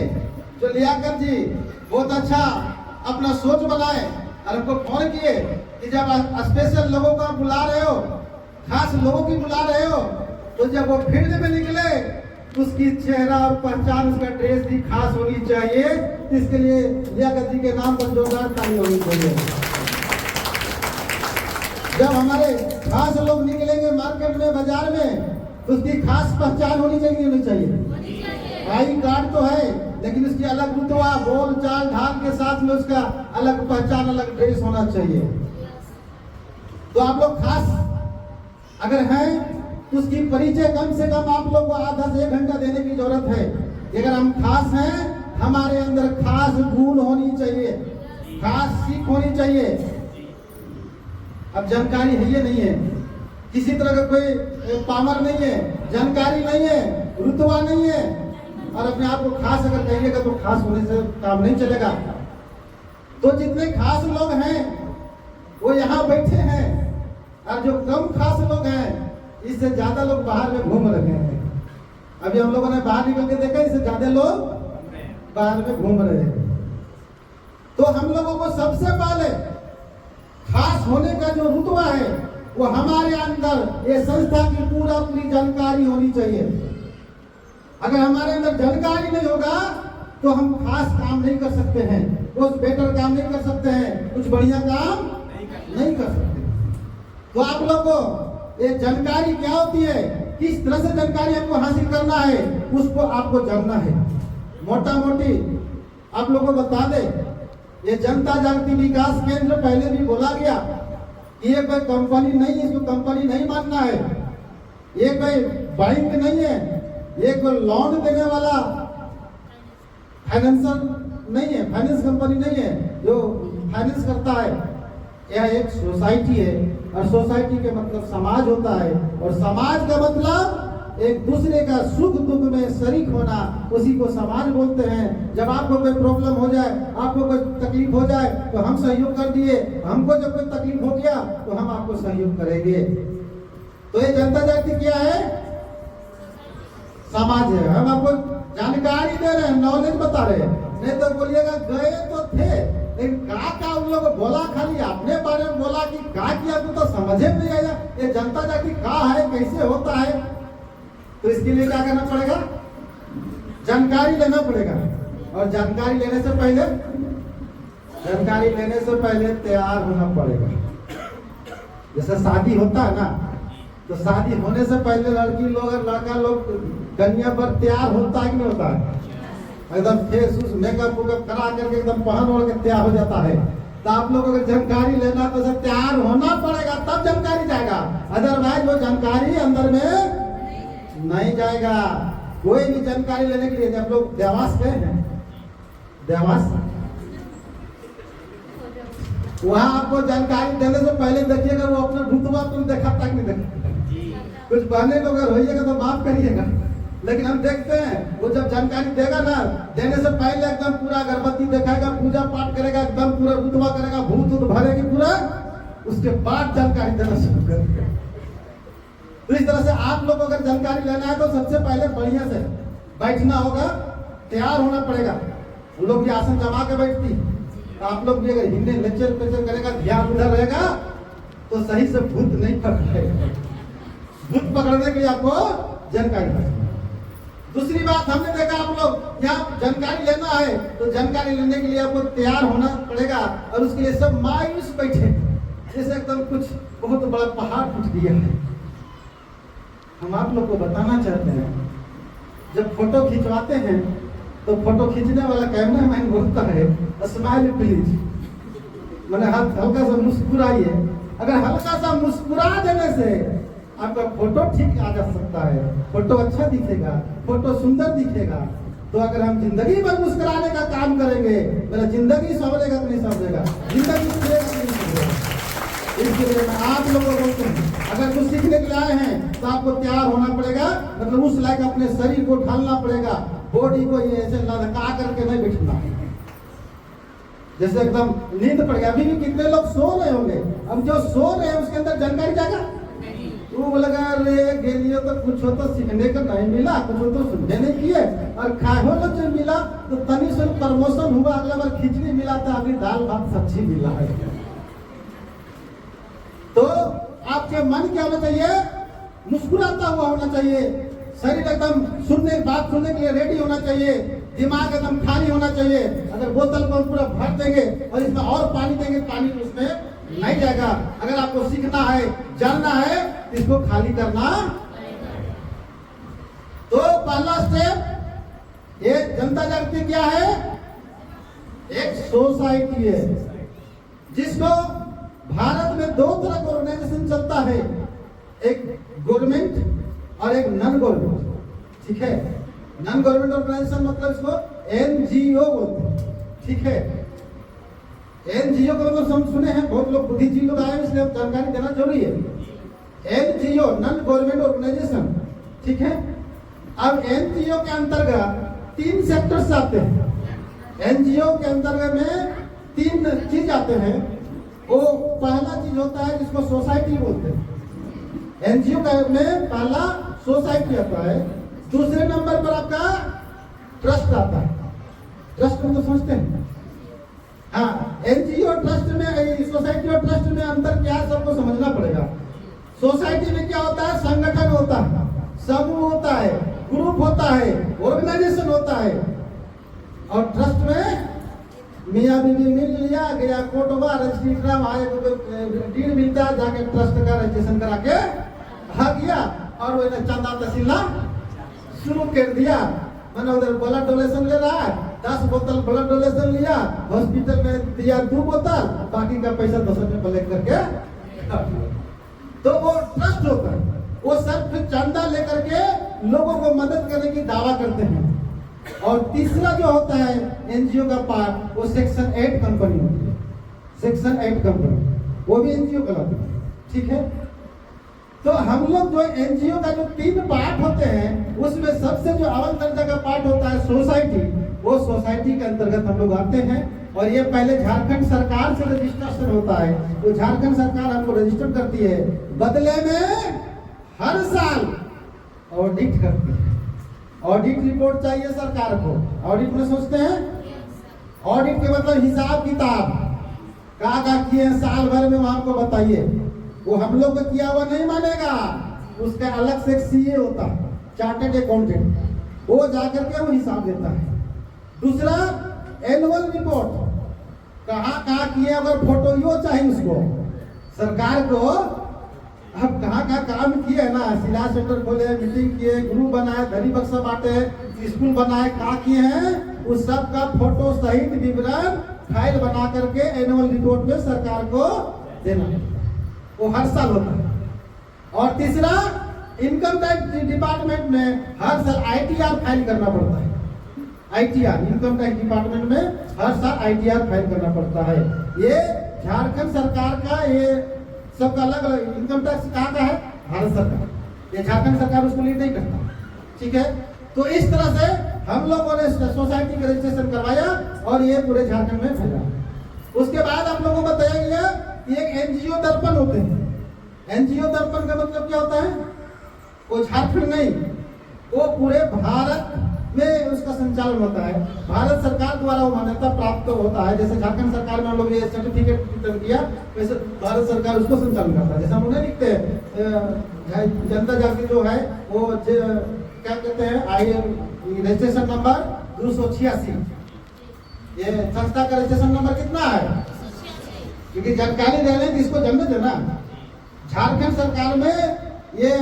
जो लियाकत जी बहुत अच्छा अपना सोच बनाए और हमको फोन किए कि जब स्पेशल लोगों को बुला रहे हो, खास लोगों की बुला रहे हो, तो जब वो फील्ड में निकले उसकी चेहरा और पहचान, उसका ड्रेस भी खास होनी चाहिए। इसके लिए लियाकत जी के नाम पर जोरदार ताली होनी चाहिए। जब हमारे खास लोग निकलेंगे मार्केट में, बाजार में, तो उसकी खास पहचान होनी चाहिए। आई कार्ड तो है लेकिन उसकी अलग रुतबा, बोल चाल ढाल के साथ में उसका अलग पहचान, अलग ड्रेस होना चाहिए। तो आप लोग खास अगर हैं तो उसकी परिचय कम से कम आप लोग को आधा से 1 घंटा देने की जरूरत है। अगर हम खास हैं, हमारे अंदर खास गुण होनी चाहिए, खास सीख होनी चाहिए। अब जानकारी है ये नहीं है, किसी तरह का कोई पावर नहीं है, जानकारी नहीं है, रुतबा नहीं है, और अपने आप को खास अगर कहिएगा तो खास होने से काम नहीं चलेगा। तो जितने खास लोग हैं वो यहाँ बैठे हैं, और जो कम खास लोग हैं इससे ज्यादा लोग बाहर में घूम रहे हैं। अभी हम लोगों ने बाहर निकल के देखा, इससे ज्यादा लोग बाहर में घूम रहे हैं। तो हम लोगों को सबसे पहले खास होने का जो रुतबा है वो हमारे अंदर ये संस्था की पूरी जानकारी होनी चाहिए। अगर हमारे अंदर जानकारी नहीं होगा तो हम खास काम नहीं कर सकते हैं, कुछ बेटर काम नहीं कर सकते हैं, कुछ बढ़िया काम नहीं कर सकते। तो आप लोग को ये जानकारी क्या होती है, किस तरह से जानकारी आपको हासिल करना है, उसको आपको जानना है। मोटा मोटी आप लोगों को बता दे, ये जनता जागृति विकास केंद्र पहले भी बोला गया, ये कोई कंपनी नहीं है, इसको कंपनी नहीं मानना है, ये कोई बैंक नहीं है, ये कोई लोन देने वाला फाइनेंशियल नहीं है, फाइनेंस कंपनी नहीं है जो फाइनेंस करता है। यह एक सोसाइटी है, और सोसाइटी के मतलब समाज होता है, और समाज का मतलब एक दूसरे का सुख दुख में शरीक होना, उसी को समाज बोलते हैं। जब आपको कोई प्रॉब्लम हो जाए, आपको कोई तकलीफ हो जाए तो हम सहयोग कर दिए, हमको जब कोई तकलीफ हो गया तो हम आपको सहयोग करेंगे। तो ये जनता जागृति क्या है, समाज है। हम आपको जानकारी दे रहे हैं, नॉलेज बता रहे हैं, नहीं तो बोलिएगा गए तो थे लेकिन का उन लोग बोला, खाली अपने बारे में बोला कि का किया तो समझे नहीं आया। ये जनता जागृति का है, कैसे होता है, तो इसके लिए क्या करना पड़ेगा, जानकारी लेना पड़ेगा। और जानकारी लेने से पहले तैयार होना पड़ेगा। जैसे शादी होता है ना, तो शादी होने से पहले लड़की लोग और लड़का लोग कन्या पर तैयार होता है कि नहीं होता है, एकदम फेस उस मेकअप करा करके एकदम पहन ओढ़ के तैयार हो जाता है। तो आप लोगों को जानकारी लेना तो सब तैयार होना पड़ेगा, तब जानकारी जाएगा, अदरवाइज वो जानकारी अंदर में नहीं जाएगा। कोई भी जानकारी लेने के लिए, जब लोग देवास गए हैं, देवास वहां आपको जानकारी देने से पहले देखिएगा वो अपना रुतबा तुम देखा तक नहीं देखा, कुछ बहने लोग अगर होइएगा तो माफ करिएगा, लेकिन हम देखते हैं वो जब जानकारी देगा ना, देने से पहले एकदम पूरा अगरबत्ती दिखाएगा, पूजा पाठ करेगा, एकदम पूरा रुतबा करेगा, भूत भरेगी पूरा, उसके बाद जानकारी देना शुरू करेगा। तो इस तरह से आप लोग अगर जानकारी लेना है तो सबसे पहले बढ़िया से बैठना होगा, तैयार होना पड़ेगा। उन लोग भी आसन जमा के बैठती, तो आप लोग भी अगर हिंदे लेक्चर पेचर करेगा, ध्यान उधर रहेगा तो सही से भूत नहीं पकड़ेगा। भूत पकड़ने के लिए आपको जानकारी। दूसरी बात हमने देखा, आप लोग यहाँ जानकारी लेना है तो जानकारी लेने के लिए आपको तैयार होना पड़ेगा, और उसके लिए सब मायूस बैठे जैसे एकदम कुछ बहुत बड़ा पहाड़ टूट गया है। हम आप लोग को बताना चाहते हैं, जब फोटो खिंचवाते हैं तो फोटो खींचने वाला कैमरामैन बोलता है स्माइल प्लीज, मैंने हल्का सा मुस्कुराइए। अगर हल्का सा मुस्कुरा देने से आपका फोटो ठीक आ जा सकता है, फोटो अच्छा दिखेगा, फोटो सुंदर दिखेगा। तो अगर हम जिंदगी भर मुस्कुराने का काम करेंगे, मेरा जिंदगी संभलेगा कि नहीं संभलेगा, जिंदगी संभलेगा कि नहीं संभलेगा। इसलिए मैं आप लोगों को बोलते हैं, अगर कुछ सीखने के लिए आए हैं तो आपको तैयार होना पड़ेगा, मतलब उस लायक अपने शरीर को ढालना पड़ेगा, बॉडी को ये ऐसे लटका करके नहीं बैठना। जैसे एकदम नींद पड़ गया, अभी भी कितने लोग सो रहे होंगे, अब जो सो रहे हैं उसके अंदर जानकारी जाएगा, वो बोलेगा अरे गेलियो तो कुछ हो तो सीखने का नहीं मिला, कुछ हो तो सुनने नहीं किए, और खाहो लो जो मिला तो तनी से प्रमोशन हुआ, अगला बार खिचड़ी मिला था, अभी दाल भात सब्जी मिला है। तो आपके मन क्या होना चाहिए, मुस्कुराता हुआ होना चाहिए, शरीर एकदम बात सुनने के लिए रेडी होना चाहिए, दिमाग एकदम खाली होना चाहिए। अगर बोतल को पूरा भर देंगे और इसमें और पानी देंगे, पानी उसमें नहीं जाएगा। अगर आपको सीखना है, जानना है, इसको खाली करना। तो पहला स्टेप, ये जनता जागृति क्या है, एक सोसाइटी है जिसको भारत में दो तरह का ऑर्गेनाइजेशन चलता है, एक गवर्नमेंट और एक नॉन गवर्नमेंट। ठीक है, नॉन गवर्नमेंट ऑर्गेनाइजेशन मतलब इसको NGO बोलते हैं। ठीक है, एनजीओ का मतलब हम सुने हैं, बहुत लोग बुद्धिजीवी लोग आए हैं, इसलिए जानकारी देना जरूरी है। एनजीओ नॉन गवर्नमेंट ऑर्गेनाइजेशन, ठीक है। अब एनजीओ के अंतर्गत 3 सेक्टर्स आते हैं। एनजीओ के अंतर्गत में 3 चीज आते हैं। वो पहला चीज होता है जिसको सोसाइटी बोलते हैं। एनजीओ का में पहला सोसाइटी आता है। दूसरे नंबर पर आपका ट्रस्ट आता है। ट्रस्ट को तो समझते हैं? हाँ, एनजीओ ट्रस्ट में, सोसाइटी और ट्रस्ट में अंतर क्या है सबको समझना पड़ेगा। सोसाइटी में क्या होता है? संगठन होता है, समूह होता है, ग्रुप होता है, ऑर्गेनाइजेशन होता है। और ट्रस्ट में मियाँ बीवी मिल लिया, गया कोटवा रजिस्ट्री डीड मिलता है, जाके ट्रस्ट का रजिस्ट्रेशन करा के आ गया और वो चंदा तहसीला शुरू कर दिया। मैंने उधर ब्लड डोनेशन ले रहा है, 10 बोतल ब्लड डोनेशन लिया, हॉस्पिटल में दिया 2 बोतल, बाकी का पैसा 10 रुपये कलेक्ट करके, तो वो ट्रस्ट होता है। वो सब फिर चंदा लेकर के लोगों को मदद करने की दावा करते हैं। और तीसरा जो होता है एनजीओ का पार्ट, वो सेक्शन 8 कंपनी होती है। सेक्शन 8 कंपनी, वो भी एनजीओ कहलाती है, ठीक है। तो हम लोग जो एनजीओ का जो 3 पार्ट होते हैं, उसमें सबसे जो अव्वल दर्जा का पार्ट होता है सोसाइटी, वो सोसाइटी के अंतर्गत हम लोग आते हैं। और ये पहले झारखंड सरकार से रजिस्ट्रेशन होता है, तो झारखंड सरकार हमको रजिस्टर करती है, बदले में हर साल ऑडिट करती है। ऑडिट रिपोर्ट चाहिए सरकार को। ऑडिट में सोचते हैं, ऑडिट के मतलब हिसाब किताब, क्या किए साल भर में, हमको बताइए। वो हम लोग को किया हुआ नहीं मानेगा, उसका अलग से एक सीए होता है, चार्टर्ड अकाउंटेंट, वो जाकर के वो हिसाब देता है। दूसरा एनुअल रिपोर्ट, कहाँ किए, अगर फोटो चाहिए उसको सरकार को। अब कहाँ काम किए है ना, सिला सेंटर खोले, मीटिंग किए, ग्रुप बनाए, धरी बक्सा बांटे, स्कूल बनाए, कहाँ किए हैं, उस सब का फोटो सहित विवरण फाइल बना करके एनुअल रिपोर्ट में सरकार को देना, वो हर साल होता है। और तीसरा इनकम टैक्स डिपार्टमेंट में हर साल आईटीआर फाइल करना पड़ता है। आईटीआर, इनकम टैक्स डिपार्टमेंट में हर साल आईटीआर फाइल करना पड़ता है। ये झारखंड सरकार का, ये सबका अलग अलग इनकम टैक्स कहाँ का है, भारत सरकार। ये झारखंड सरकार उसको लीड नहीं करता, ठीक है। तो इस तरह से हम लोगों ने सोसाइटी का रजिस्ट्रेशन करवाया और ये पूरे झारखंड में फैला। उसके बाद आप लोगों को बताया गया कि एक एनजीओ दर्पण होते हैं। एनजीओ दर्पण का मतलब क्या होता है? वो झारखंड नहीं, वो पूरे भारत में उसका संचालन होता है। भारत सरकार द्वारा वो मान्यता प्राप्त होता है। जैसे झारखंड सरकार में हम लोग ये सर्टिफिकेट वितरण किया, वैसे भारत सरकार उसको संचालन करता है। जैसे हम उन्हें लिखते हैं जनता जागृति जो है, वो क्या कहते हैं, रजिस्ट्रेशन नंबर 286। ये संस्था का रजिस्ट्रेशन नंबर कितना है? क्योंकि जानकारी देने की इसको जानने देना। झारखंड सरकार में ये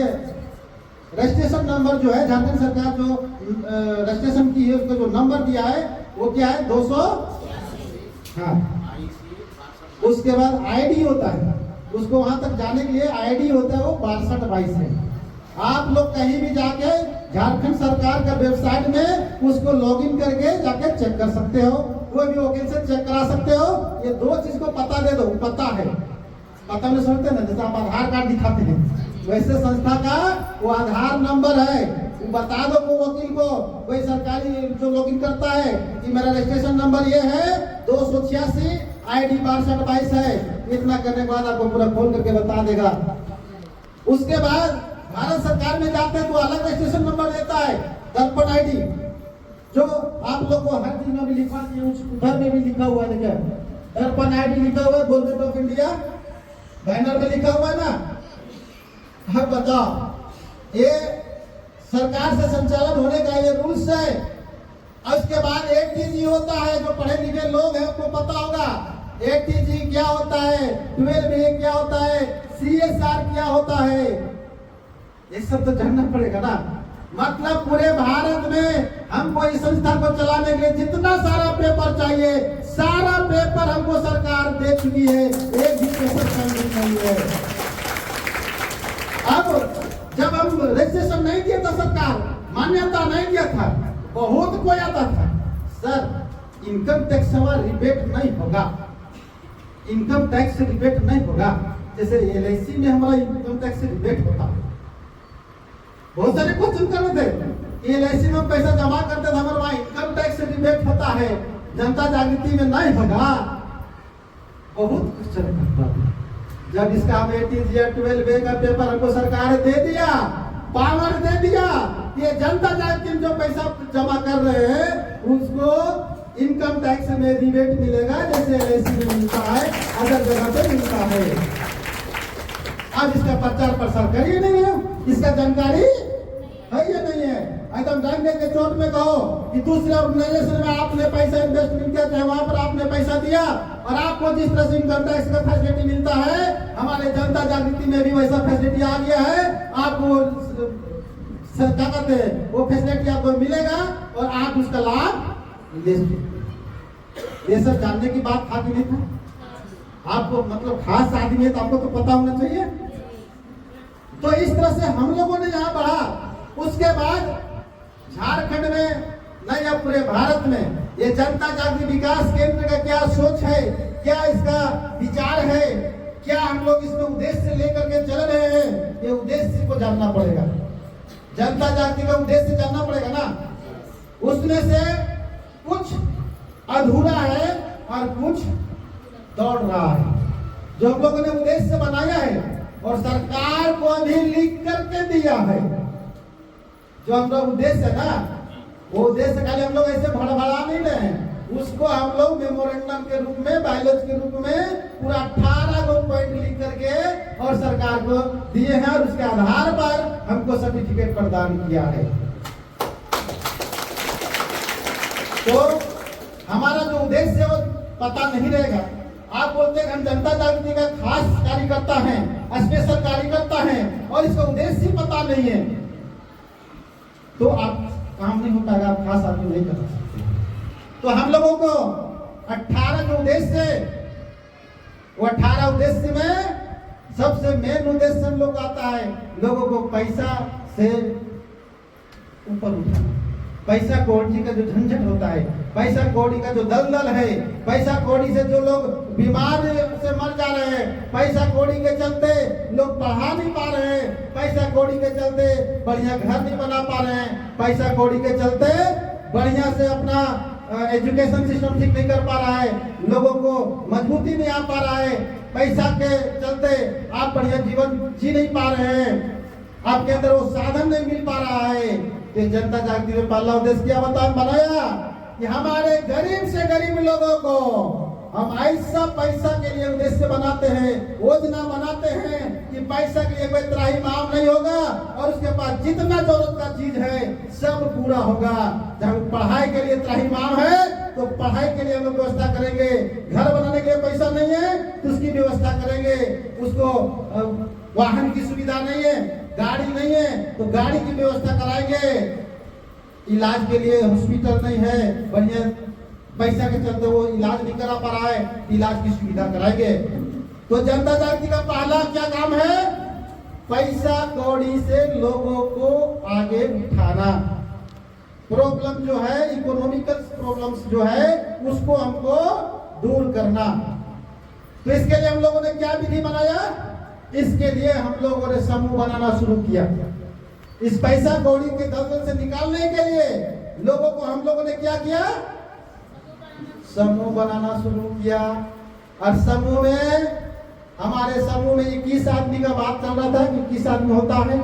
रजिस्ट्रेशन नंबर जो है, झारखंड सरकार जो रजिस्ट्रेशन की है, उसका जो नंबर दिया है वो क्या है? 200। हाँ, उसके बाद आईडी होता है, उसको वहां तक जाने के लिए आईडी होता है, वो 6222 है। आप लोग कहीं भी जाके झारखंड सरकार का वेबसाइट में उसको लॉगिन करके जाके चेक कर सकते हो, कोई भी वकील से चेक करा सकते हो। ये 2 चीज को पता दे दो, पता है, पता नहीं समझते ना, जैसे आप आधार कार्ड दिखाते हैं, वैसे संस्था का वो आधार नंबर है, वो बता दो को वकील को, कोई सरकारी जो लॉगिन करता है कि मेरा रजिस्ट्रेशन नंबर ये है 286, आईडी 6222 है। इतना करने के बाद आपको पूरा खोल करके बता देगा। उसके बाद भारत सरकार में जाते हैं तो अलग रजिस्ट्रेशन नंबर देता है, दर्पण आईडी, जो आप लोग को हर चीज में भी लिखा है, उधर में भी लिखा हुआ है। देखिए दर्पण आईडी लिखा हुआ है, गवर्नमेंट ऑफ इंडिया बैनर में लिखा हुआ है ना। अब बताओ, ये सरकार से संचालन होने का ये रूल्स है। और उसके बाद एटीजी होता है, जो पढ़े लिखे लोग हैं उनको पता होगा एटीजी क्या होता है, 12A क्या होता है, CSR क्या होता है, ये सब तो जानना पड़ेगा ना। मतलब पूरे भारत में हमको इस संस्था को चलाने के लिए जितना सारा पेपर चाहिए, सारा पेपर हमको सरकार दे चुकी है, एक भी पेपर नहीं है। अब जब हम रजिस्ट्रेशन नहीं किया था, सरकार मान्यता नहीं दिया था, बहुत कोई आता था, सर इनकम टैक्स वाला रिबेट नहीं होगा, इनकम टैक्स रिबेट नहीं होगा, जैसे LIC में हमारा इनकम टैक्स रिबेट होता है। बहुत सारे क्वेश्चन कर रहे थे, LIC में पैसा जमा करते थे, हमारे वहाँ इनकम टैक्स रिबेट होता है, जनता जागृति में नहीं होगा। बहुत क्वेश्चन करता था। जब इसका हम 18 12 का पेपर हमको सरकार दे दिया, पावर दे दिया, ये जनता जागृति में जो पैसा जमा कर रहे हैं उसको इनकम टैक्स में रिबेट मिलेगा, जैसे LIC में मिलता है, अदर जगह पे मिलता है। अब इसका प्रचार प्रसार करिए नहीं है, इसका जानकारी है या नहीं है। एकदम डंडे के चोट में कहो कि दूसरे ऑर्गेनाइजेशन में आपने पैसा इन्वेस्टमेंट किया, चाहे वहां पर आपने पैसा दिया और आपको जिस तरह से इनकम टैक्स का फैसिलिटी मिलता है, हमारे जनता जागृति में भी वैसा फैसिलिटी आ गया है। आपको क्या कहते हैं, वो फैसिलिटी आपको मिलेगा और आप उसका लाभ ले सकते। ये सब जानने की बात था कि नहीं था? आपको मतलब खास आदमी है तो आपको तो पता होना चाहिए। तो इस तरह से हम लोगों ने यहाँ बढ़ा। उसके बाद झारखंड में नहीं, अब पूरे भारत में ये जनता जागृति विकास केंद्र का क्या सोच है, क्या इसका विचार है, क्या हम लोग इसमें उद्देश्य लेकर के चल रहे हैं, ये उद्देश्य को जानना पड़ेगा। जनता जागृति का उद्देश्य जानना पड़ेगा ना। उसमें से कुछ अधूरा है और कुछ दौड़ रहा है। जो हम लोगों ने उद्देश्य बनाया है और सरकार को भी लिख करके दिया है, जो हम लोग उद्देश्य है ना, वो उद्देश्य खाली हम लोग ऐसे भड़बड़ा नहीं रहे हैं, उसको हम लोग मेमोरेंडम के रूप में, बायलॉज के रूप में पूरा 18 गो पॉइंट लिख करके और सरकार को दिए हैं और उसके आधार पर हमको सर्टिफिकेट प्रदान किया है। तो हमारा जो उद्देश्य है वो पता नहीं रहेगा। आप बोलते हैं हम जनता जागृति का खास कार्यकर्ता हैं, स्पेशल कार्यकर्ता हैं और इसका उद्देश्य पता नहीं है, तो आप काम नहीं हो पाएगा, आप खास आदमी नहीं कर सकते। तो हम लोगों को 18 जो उद्देश्य है, वो 18 उद्देश्य में सबसे मेन उद्देश्य हम लोग आता है लोगों को पैसा से ऊपर उठाना। पैसा कौड़ी का जो झंझट होता है, पैसा कौड़ी का जो दलदल है, पैसा कौड़ी से जो लोग बीमार से मर जा रहे हैं, पैसा कौड़ी के चलते लोग पढ़ा नहीं पा रहे हैं, पैसा कौड़ी के चलते बढ़िया घर नहीं बना पा रहे हैं, पैसा कौड़ी के चलते बढ़िया से अपना एजुकेशन सिस्टम ठीक नहीं कर पा रहा है, लोगों को मजबूती नहीं आ पा रहा है, पैसा के चलते आप बढ़िया जीवन जी नहीं पा रहे हैं, आपके अंदर वो साधन नहीं मिल पा रहा है। तो जनता जागृति में पहला उद्देश्य क्या बनाया कि हमारे गरीब से गरीब लोगों को हम ऐसा पैसा के लिए उद्देश्य बनाते हैं, योजना बनाते हैं कि पैसा के लिए कोई त्राही माम नहीं होगा और उसके पास जितना जरूरत का चीज है सब पूरा होगा। जब पढ़ाई के लिए त्राही माम है तो पढ़ाई के लिए हम लोग व्यवस्था करेंगे, घर बनाने के लिए पैसा नहीं है तो उसकी व्यवस्था करेंगे, उसको वाहन की सुविधा नहीं है, गाड़ी नहीं है तो गाड़ी की व्यवस्था कराएंगे, इलाज के लिए हॉस्पिटल नहीं है, बढ़िया पैसा के चलते वो इलाज नहीं करा पा रहा है, इलाज की सुविधा कराएंगे। तो जनता जागृति का पहला क्या काम है, पैसा कौड़ी से लोगों को आगे उठाना। प्रॉब्लम जो है, इकोनॉमिकल प्रॉब्लम्स जो है उसको हमको दूर करना। तो इसके लिए हम लोगों ने क्या विधि बनाया, इसके लिए हम लोगों ने समूह बनाना शुरू किया। इस पैसा कौड़ी के दलदल से निकालने के लिए लोगों को हम लोगों ने क्या किया, समूह बनाना शुरू किया। और समूह में, हमारे समूह में 21 आदमी का बात चल रहा था कि 21 आदमी होता है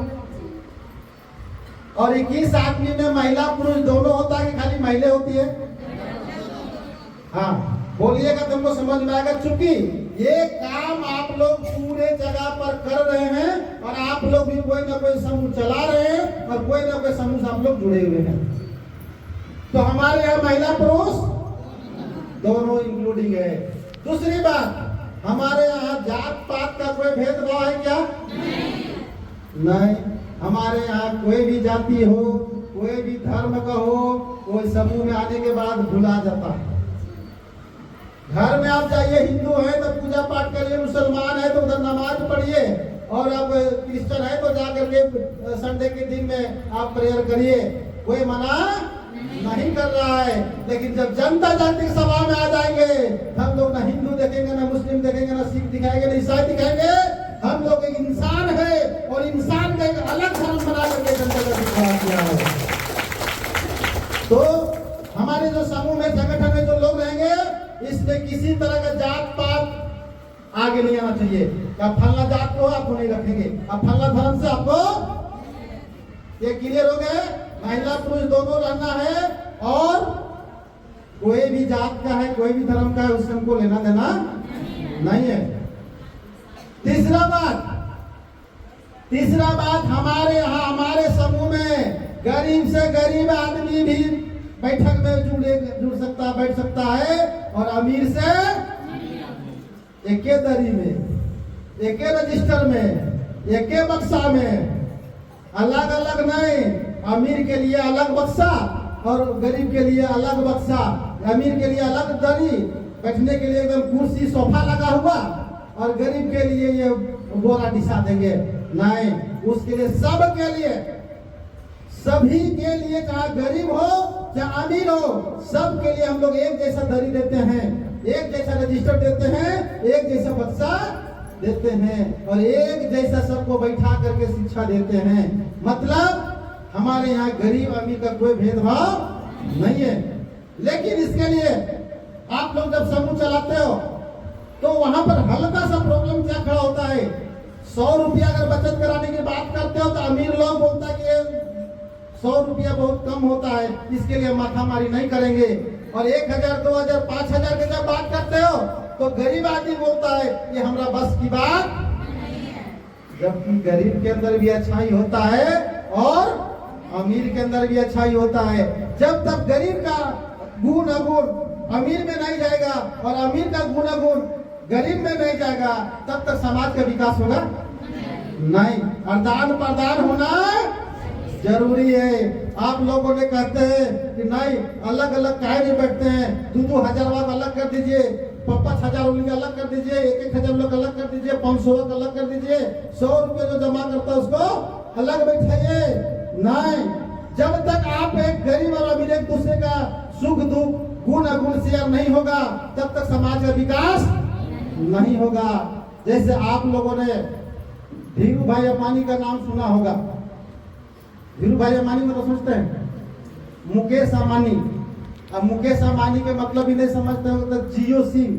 और 21 आदमी में महिला पुरुष दोनों होता है कि खाली महिला होती है? हाँ बोलिएगा तुमको समझ में आएगा। चूंकि ये काम आप लोग पूरे जगह पर कर रहे हैं और आप लोग भी कोई ना कोई समूह चला रहे हैं और कोई ना कोई समूह से आप लोग जुड़े हुए हैं, तो हमारे यहाँ महिला पुरुष दोनों इंक्लूडिंग है। दूसरी बात, हमारे यहाँ जात पात का कोई भेदभाव है क्या? नहीं। हमारे यहाँ कोई भी जाति हो, कोई भी धर्म का हो, कोई समूह में आने के बाद भुला जाता है। घर में आप जाइए, हिंदू है तो पूजा पाठ करिए, मुसलमान है तो उधर नमाज पढ़िए, और अब क्रिश्चियन है तो जाकर के संडे के दिन में आप प्रेयर करिए, कोई मना नहीं कर रहा है। लेकिन जब जनता जागृति सभा में आ जाएंगे, हम लोग ना हिंदू देखेंगे, ना मुस्लिम देखेंगे, ना सिख दिखाएंगे, ना ईसाई दिखाएंगे। हम लोग एक इंसान है और इंसान का एक अलग धर्म बना करके जनता का विश्वास किया है। तो हमारे जो समूह में, संगठन में जो लोग रहेंगे, इसमें किसी तरह का जात पात आगे नहीं आना चाहिए। अब फलना जात को आपको नहीं रखेंगे, अब फलना धर्म से आपको, ये क्लियर हो गए। महिला पुरुष दोनों रहना है और कोई भी जात का है, कोई भी धर्म का है, उससे हमको लेना देना नहीं है। तीसरा बात हमारे यहाँ, हमारे समूह में गरीब से गरीब आदमी भी बैठक में जुड़ सकता, बैठ सकता है, और अमीर से एक दरी में, एक रजिस्टर में, एक बक्सा में, अलग अलग नहीं। अमीर के लिए अलग बक्सा और गरीब के लिए अलग बक्सा, अमीर के लिए अलग दरी, बैठने के लिए एकदम कुर्सी सोफा लगा हुआ, और गरीब के लिए ये बोरा दिशा देंगे नहीं। उसके लिए सब के लिए, सभी के लिए, चाहे गरीब हो चाहे अमीर हो, सब के लिए हम लोग एक जैसा दरी देते हैं, एक जैसा रजिस्टर देते हैं, एक जैसा बक्सा देते हैं, और एक जैसा सबको बैठा करके शिक्षा देते हैं। मतलब हमारे यहाँ गरीब अमीर का कोई भेदभाव नहीं है। लेकिन इसके लिए आप लोग जब समूह चलाते हो तो वहां पर हल्का सा प्रॉब्लम क्या खड़ा होता है। 100 रुपया अगर बचत कराने की बात करते हो तो अमीर लोग बोलता है कि 100 रुपया बहुत कम होता है, इसके लिए माथामारी नहीं करेंगे। और 1000, 2000, 5000 की जब बात करते हो तो गरीब आदमी बोलता है ये हमारा बस की बात, जबकि गरीब के अंदर भी अच्छाई होता है और अमीर के अंदर भी अच्छाई होता है। जब तक गरीब का गुण अवगुण अमीर में नहीं जाएगा और अमीर का गुण अवगुण गरीब में नहीं जाएगा, तब तक समाज का विकास होगा नहीं। आदान प्रदान होना जरूरी है। आप लोगों ने कहते हैं कि नहीं अलग अलग काहे नहीं बैठते हैं, 2-2 हजार अलग कर दीजिए, 5-5 हजार अलग कर दीजिए, 1-1 हजार अलग कर दीजिए, 500 अलग कर दीजिए, 100 रुपये जो जमा करता है उसको अलग बैठाइए। नहीं, जब तक आप एक गरीब और अमीर एक दूसरे का सुख दुख गुण अगुण शेयर नहीं होगा, तब तक समाज का विकास नहीं होगा। जैसे आप लोगों ने धीरू भाई अंबानी का नाम सुना होगा। धीरू भाई अंबानी मतलब सोचते हैं मुकेश अंबानी। अब मुकेश अंबानी के मतलब ही नहीं समझते हो तो जियो सिम,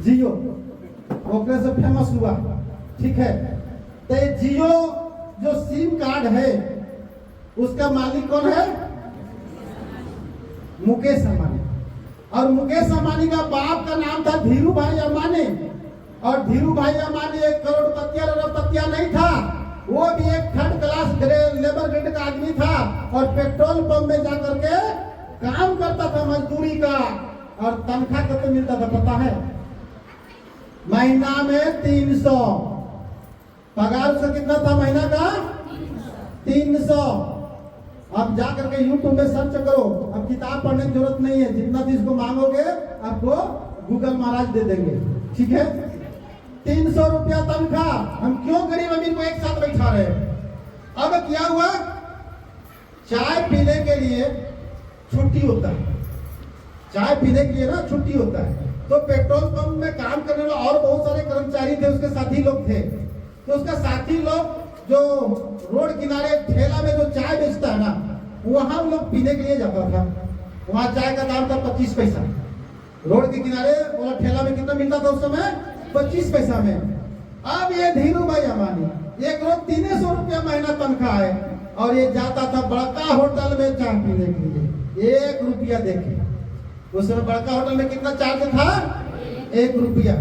जियो ओकरे से फेमस हुआ, ठीक है। तो ये जियो जो सिम कार्ड है उसका मालिक कौन है? मुकेश अंबानी। और मुकेश अंबानी का बाप का नाम था धीरू भाई अंबानी। और धीरू भाई अंबानी एक करोड़पतिया अरबपतिया नहीं था, वो भी एक थर्ड क्लास लेबर ग्रेड का आदमी था और पेट्रोल पंप में जाकर के काम करता था मजदूरी का। और तनख्वाह कितना मिलता था पता है? महीना में 300। पगार उसका कितना था महीना का? 300। अब जा करके यूट्यूब में सर्च करो, अब किताब पढ़ने की जरूरत नहीं है, जितना चीज को मांगोगे आपको गूगल महाराज दे देंगे, ठीक है। 300 रुपया तनख्वाह। हम क्यों गरीब अमीर को एक साथ बैठा रहे? अब क्या हुआ, चाय पीने के लिए छुट्टी होता है, चाय पीने के लिए ना छुट्टी होता है। तो पेट्रोल पंप में काम करने वाले और बहुत सारे कर्मचारी थे, उसके साथी लोग थे। तो उसका साथी लोग जो रोड किनारे ठेला में जो चाय बेचता है ना, वहां लोग पीने के लिए जाता था। वहां चाय का दाम था 25 पैसा। रोड के किनारे वाला ठेला में कितना मिलता था उस समय? 25 पैसा में। अब ये धीरू भाई अंबानी एक रोज 300 रुपया महीना तनख्वाह है और ये जाता था बड़का होटल में चाय पीने के लिए। 1 रुपया देखे उस समय बड़का होटल में कितना चार्ज था? 1 रुपया।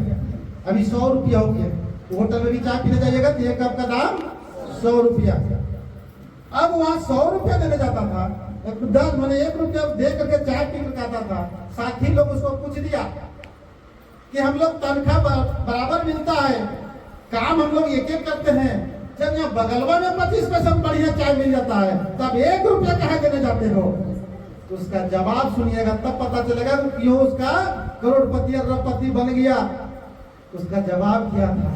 अभी 100 रुपया हो गया। होटल में भी चाय पीने जाइएगा तो एक कप का दाम 100 रुपया। अब वहाँ 100 रुपया देने जाता था, 1 रुपया दे करके चाय पी कर आता था। साथी लोग उसको पूछ दिया कि हम लोग तनख्वाह बराबर मिलता है, काम हम लोग एक एक करते हैं, जब यहाँ बगलवा में 25 पैसा बढ़िया चाय मिल जाता है तब 1 रुपया कहाँ देने जाते हो? तो उसका जवाब सुनिएगा तब पता चलेगा क्यों उसका करोड़पति अरबपति बन गया। उसका जवाब क्या था?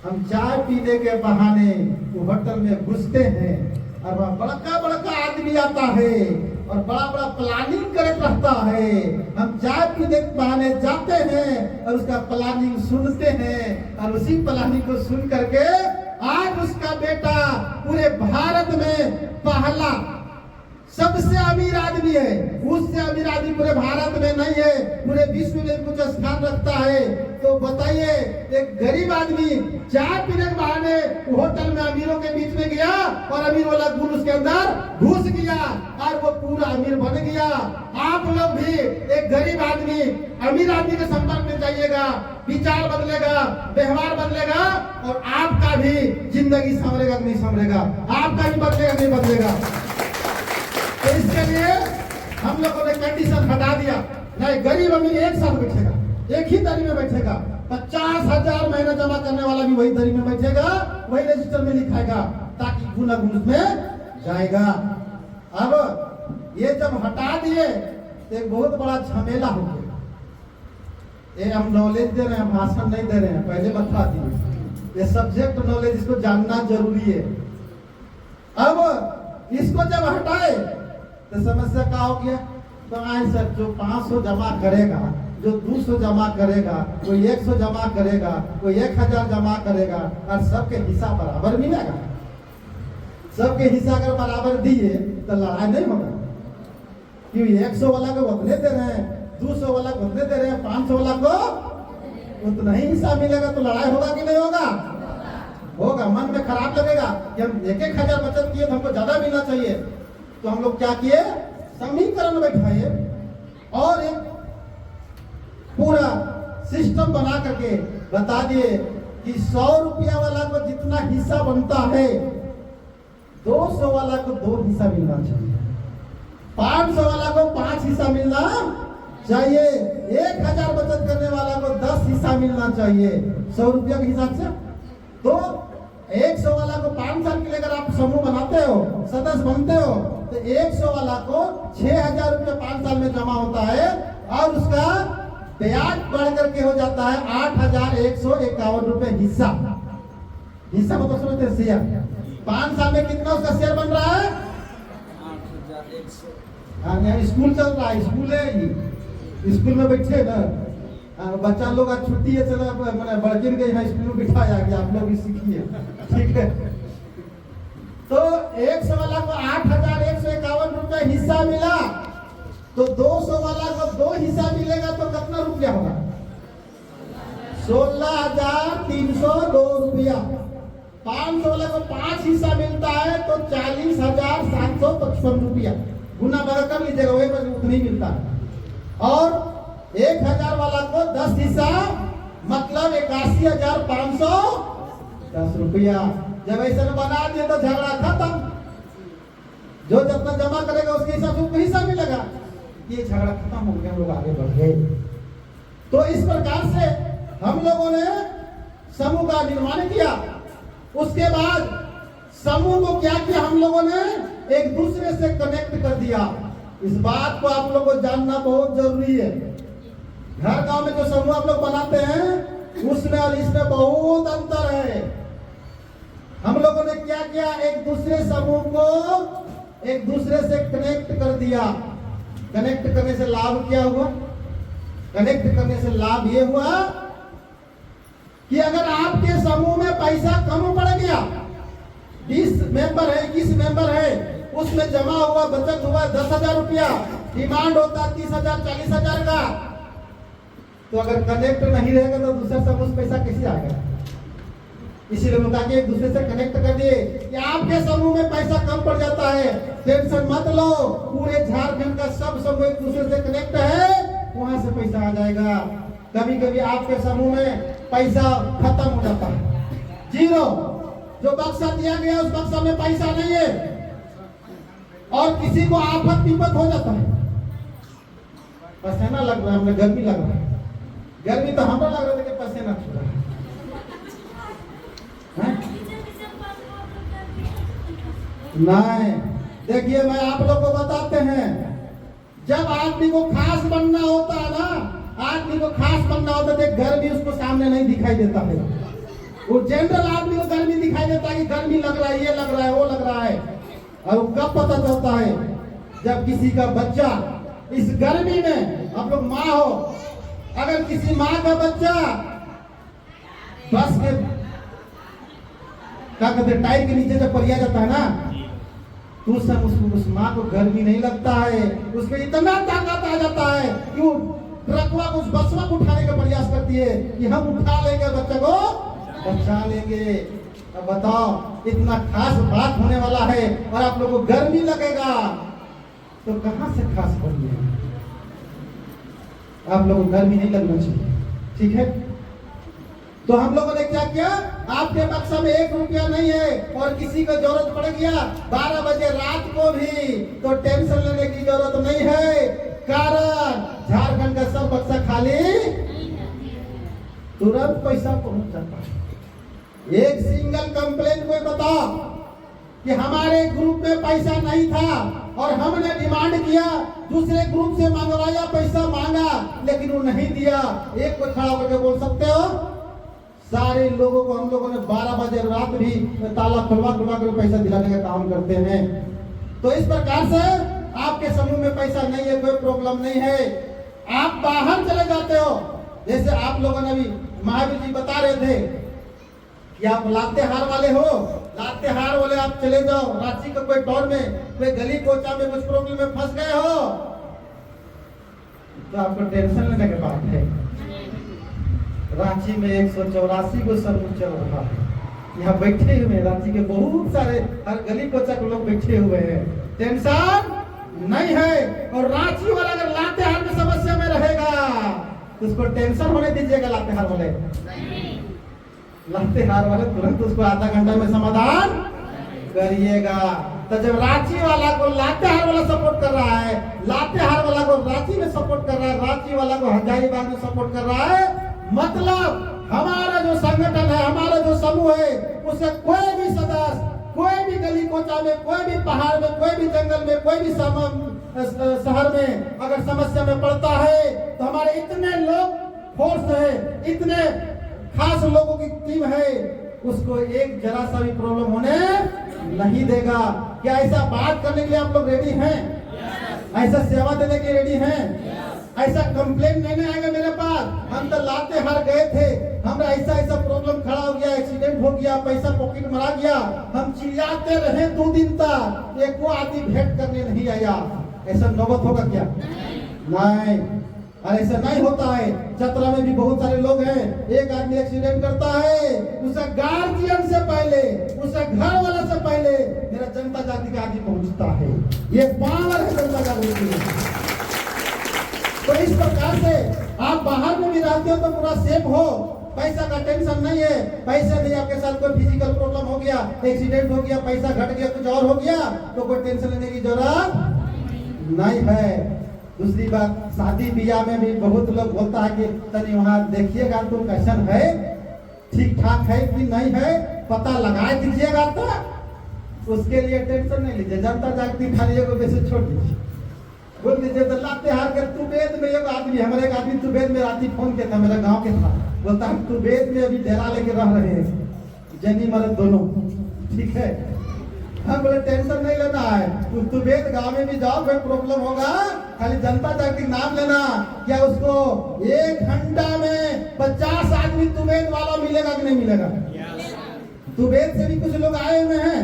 हम चाय पीने के बहाने होटल में घुसते हैं और वह बड़का बड़का आदमी आदमी आता है और बड़ा बड़ा प्लानिंग करके रहता है। हम चाय पीने बहाने जाते हैं और उसका प्लानिंग सुनते हैं और उसी प्लानिंग को सुन करके आज उसका बेटा पूरे भारत में पहला सबसे अमीर आदमी है। उससे अमीर आदमी पूरे भारत में नहीं है, पूरे विश्व में कुछ स्थान रखता है। तो बताइए, एक गरीब आदमी चाय पीने के बहाने होटल में अमीरों के बीच में गया और अमीर वाला गुण उसके अंदर घुस गया और वो पूरा अमीर बन गया। आप लोग भी एक गरीब आदमी अमीर आदमी के संपर्क में जाइएगा, विचार बदलेगा, व्यवहार बदलेगा और आपका भी जिंदगी संवरेगा नहीं संवरेगा, आपका भी बदलेगा नहीं बदलेगा। तो इसके लिए हम लोगों ने कंडीशन हटा दिया, नहीं गरीब अमीर एक साथ बैठेगा, एक ही दरी में बैठेगा। 50,000 महीना जमा करने वाला भी वही दरी में बैठेगा, वही रजिस्टर में लिखाएगा, ताकि गुना गुण में जाएगा। अब ये जब हटा दिए तो एक बहुत बड़ा झमेला हो गया। ये हम नॉलेज दे रहे हैं, भाषण नहीं दे रहे हैं, पहले बता दिए। ये सब्जेक्ट नॉलेज, इसको जानना जरूरी है। अब इसको जब हटाए तो समस्या क्या हो गया? तो आए सर, जो 500 जमा करेगा, जो 200 जमा करेगा, कोई 100 जमा करेगा, कोई 1000 जमा करेगा और सबके हिस्सा बराबर मिलेगा। सबके हिस्सा अगर बराबर दिए तो लड़ाई नहीं होगा, क्योंकि 100 वाला को उतने दे रहे हैं, 200 वाला को उतने दे रहे हैं, 500 वाला को उतना ही हिस्सा मिलेगा। तो लड़ाई होगा कि नहीं होगा? होगा। मन में खराब लगेगा कि हम 1,000 बचत किए तो हमको ज्यादा मिलना चाहिए। तो हम लोग क्या किए? समीकरण बैठाए और एक पूरा सिस्टम बना करके बता दिए कि 100 रुपया वाला को जितना हिस्सा बनता है, 200 वाला को 2 हिस्सा मिलना चाहिए, 500 वाला को 5 हिस्सा मिलना चाहिए, 1,000 बचत करने वाला को 10 हिस्सा मिलना चाहिए 100 रुपया के हिसाब से। तो 100 वाला को 5 साल के लिए अगर आप समूह बनाते हो, सदस्य बनते हो, तो 100 वाला को 6,000 रुपया 5 साल में जमा होता है और उसका ब्याज बढ़ करके हो जाता है 8,151 रुपए हिस्सा। हिस्सा मतलब समझते हैं शेयर। 5 साल में कितना उसका शेयर बन रहा है? 8,100। स्कूल चल रहा है, स्कूल है ये, स्कूल में बैठे ना बच्चा लोग, आज छुट्टी है, चलो मैंने बड़किन गए हैं स्कूल में बिठाया गया, आप लोग भी सीखिए, ठीक है। तो 100 वाला को 8,151 रुपए हिस्सा मिला, तो 200 वाला को 2 हिस्सा मिलेगा तो कितना रुपया होगा? 16,302 रुपया। 500 वाला को 5 हिस्सा मिलता है तो 40,755 रुपया। गुना बड़ा कर लीजिएगा, वही पर उतना ही मिलता है। और 1,000 वाला को 10 हिस्सा मतलब 81,510 रुपया। जब ऐसा बना दिए तो झगड़ा खत्म। जो जितना जमा करेगा उसके हिसाब से उसको हिस्सा मिलेगा। ये झगड़ा खत्म हो गया, हम लोग आगे बढ़ गए। तो इस प्रकार से हम लोगों ने समूह का निर्माण किया। उसके बाद समूह को क्या किया? हम लोगों ने एक दूसरे से कनेक्ट कर दिया। इस बात को आप लोगों को जानना बहुत जरूरी है। घर गांव में जो समूह आप लोग बनाते हैं उसमें और इसमें बहुत अंतर है। हम लोगों ने क्या किया? एक दूसरे समूह को एक दूसरे से कनेक्ट कर दिया। कनेक्ट करने से लाभ क्या हुआ? कनेक्ट करने से लाभ ये हुआ कि अगर आपके समूह में पैसा कम पड़ गया, 20 मेंबर है, 21 मेंबर है, उसमें जमा हुआ बचत हुआ 10,000 रुपया, डिमांड होता 30,000 40,000 का, तो अगर कनेक्ट नहीं रहेगा तो दूसरा समूह से पैसा कैसे आएगा? इसीलिए हम कहा कि एक दूसरे से कनेक्ट कर दिए कि आपके समूह में पैसा कम पड़ जाता है, टेंशन मत लो, पूरे झारखंड का सब समूह एक दूसरे से कनेक्ट है, वहां से पैसा आ जाएगा। कभी कभी आपके समूह में पैसा खत्म हो जाता है, जीरो, जो बक्सा दिया गया उस बक्सा में पैसा नहीं है, और किसी को आफत विपत हो जाता है, पसीना लग रहा है, हमें गर्मी लग रहा है, गर्मी तो हमें लग रहा है लेकिन पसीना छूट रहा है। नहीं, देखिए मैं आप लोग को बताते हैं, जब आदमी को खास बनना होता है ना, आदमी को खास बनना होता है, गर्मी उसको सामने नहीं दिखाई देता है। वो जनरल आदमी को गर्मी दिखाई देता है कि गर्मी लग रहा है, ये लग रहा है, वो लग रहा है। और कब पता चलता है? जब किसी का बच्चा इस गर्मी में, आप लोग माँ हो, अगर किसी माँ का बच्चा बस के क्या कहते टायर के नीचे जब परिया जाता है ना, तो उस माँ को गर्मी नहीं लगता है, उसमें इतना ताकत आ जाता है कि वो ट्रकवा को, उस बसवा को उठाने का प्रयास करती है कि हम उठा लेंगे, बच्चे को बचा लेंगे। अब बताओ, इतना खास बात होने वाला है और आप लोगों को गर्मी लगेगा, तो कहां से खास बनिए? आप लोगों को गर्मी नहीं लगना चाहिए, ठीक है? तो हम लोगों ने क्या किया, आपके बक्सा में 1 रुपया नहीं है और किसी को जरूरत पड़ गया 12 बजे रात को भी, तो टेंशन लेने की जरूरत नहीं है। कारण झारखंड का सब बक्सा खाली, तुरंत पैसा पहुंच जाता है। एक सिंगल कंप्लेंट कोई बताओ कि हमारे ग्रुप में पैसा नहीं था और हमने डिमांड किया, दूसरे ग्रुप से मंगवाया, पैसा मांगा लेकिन वो नहीं दिया, एक को खड़ा करके बोल सकते हो? सारे लोगों को हम लोगों ने 12 बजे रात भी ताला खुलवा कर पैसा दिलाने का काम करते हैं। तो इस प्रकार से आपके समूह में पैसा नहीं है, कोई प्रॉब्लम नहीं है, आप बाहर चले जाते हो। जैसे आप लोगों ने भी महावीर जी बता रहे थे कि आप लातेहार वाले हो, लातेहार वाले आप चले जाओ, रांची के कोई टाउन में, कोई गली कोचा में कुछ प्रॉब्लम में फंस गए हो, तो आपको टेंशन लेने की बात है। रांची में 184 को सर्वे चल रहा है, यहाँ बैठे हुए रांची के बहुत सारे हर गली कोचा के लोग बैठे हुए हैं, टेंशन नहीं है। और रांची वाला अगर लातेहार में समस्या में रहेगा तो उसको टेंशन होने दीजिएगा। लातेहार वाले तुरंत उसको आधा घंटा में समाधान करिएगा। तो जब रांची वाला को लातेहार वाला सपोर्ट कर रहा है, लातेहार वाला को रांची में सपोर्ट कर रहा है, रांची वाला को हजारीबाग में सपोर्ट कर रहा है, मतलब हमारा जो संगठन है, हमारा जो समूह है, उसका कोई भी सदस्य, कोई भी गली कोचा में, कोई भी पहाड़ में, कोई भी जंगल में, कोई भी शहर में अगर समस्या में पड़ता है, तो हमारे इतने लोग फोर्स है, इतने खास लोगों की टीम है, उसको एक जरा सा भी प्रॉब्लम होने नहीं देगा। क्या ऐसा बात करने के लिए आप लोग रेडी हैं? ऐसा सेवा देने के लिए रेडी हैं? ऐसा कंप्लेन नहीं आएगा मेरे पास, हम तो लातेहार गए थे, हमरा ऐसा प्रॉब्लम खड़ा हो गया, एक्सीडेंट हो गया, पैसा पॉकेट मरा गया, हम चिल्लाते रहे 2 दिन तक, एक वो आदमी भेंट करने नहीं आया। ऐसा नौबत होगा क्या? नहीं, ऐसा नहीं होता है। चतरा में भी बहुत सारे लोग हैं, एक आदमी एक्सीडेंट करता है, उसका गार्जियन से पहले, उसका घर वाला से पहले मेरा जनता जाति का आदमी पहुंचता है। ये पावर है जनता जागृति में। तो इस प्रकार से आप बाहर में भी रहते हो तो पूरा सेफ हो, पैसा का टेंशन नहीं है। पैसे नहीं, आपके साथ कोई फिजिकल प्रॉब्लम हो गया, एक्सीडेंट हो गया, पैसा घट गया, कुछ और हो गया, तो कोई टेंशन लेने की जरूरत नहीं है। दूसरी बात, शादी ब्याह में भी बहुत लोग बोलता है कि तनी वहाँ देखिएगा तो कैसन है, ठीक ठाक है कि नहीं है, पता लगा दीजिएगा, तो उसके लिए टेंशन नहीं लीजिए। जनता जागृति खाली को वैसे छोड़ दीजिए, बोल दीजिए तो लातेहार के तुबेद में एक आदमी, हमारे एक आदमी तुबेद में राती फोन किया था, मेरा गांव के था, बोलता हम तुबेद में अभी डेरा लेके रह रहे हैं, जनी मर्द दोनों, ठीक है। हम बोले टेंशन नहीं लेना है, तुबेद गांव में भी जाओ, कोई प्रॉब्लम होगा खाली जनता जागृति नाम लेना। क्या उसको 1 घंटा में 50 आदमी तुबेद वाला मिलेगा कि नहीं मिलेगा? तुबेद से भी कुछ लोग आए हुए हैं,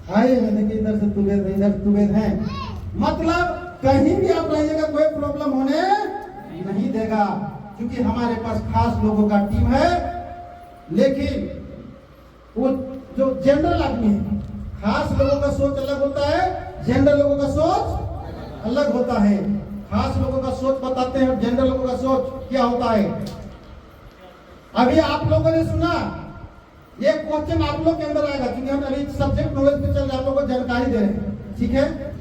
देखिए इधर से तुबेद, इधर तुबेद हैं, मतलब कहीं भी आप रहिएगा कोई प्रॉब्लम होने नहीं देगा, क्योंकि हमारे पास खास लोगों का टीम है। लेकिन वो जो जनरल आदमी है, खास लोगों का सोच अलग होता है, जनरल लोगों का सोच अलग होता है। खास लोगों का सोच बताते हैं और जनरल लोगों का सोच क्या होता है। अभी आप लोगों ने सुना, ये क्वेश्चन आप लोग के अंदर आएगा, क्योंकि हम अभी सब्जेक्ट नॉलेज पे चल रहे हैं, आप लोगों को जानकारी दे रहे हैं, ठीक है।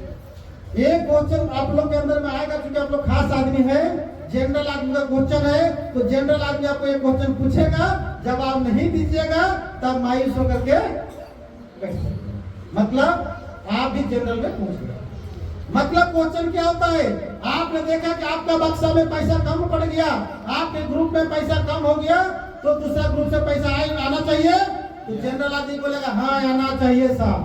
ये क्वेश्चन आप लोग के अंदर में आएगा, क्योंकि आप लोग खास आदमी है, जनरल आदमी का क्वेश्चन है, तो जनरल आदमी आपको ये क्वेश्चन पूछेगा, जवाब नहीं दीजिएगा तब मायूस होकर के मतलब आप भी जनरल में पूछ गए। मतलब क्वेश्चन क्या होता है, आपने देखा कि आपका बक्सा में पैसा कम पड़ गया, आपके ग्रुप में पैसा कम हो गया, तो दूसरा ग्रुप से पैसा आना चाहिए, तो जनरल आदमी बोलेगा हाँ आना चाहिए साहब,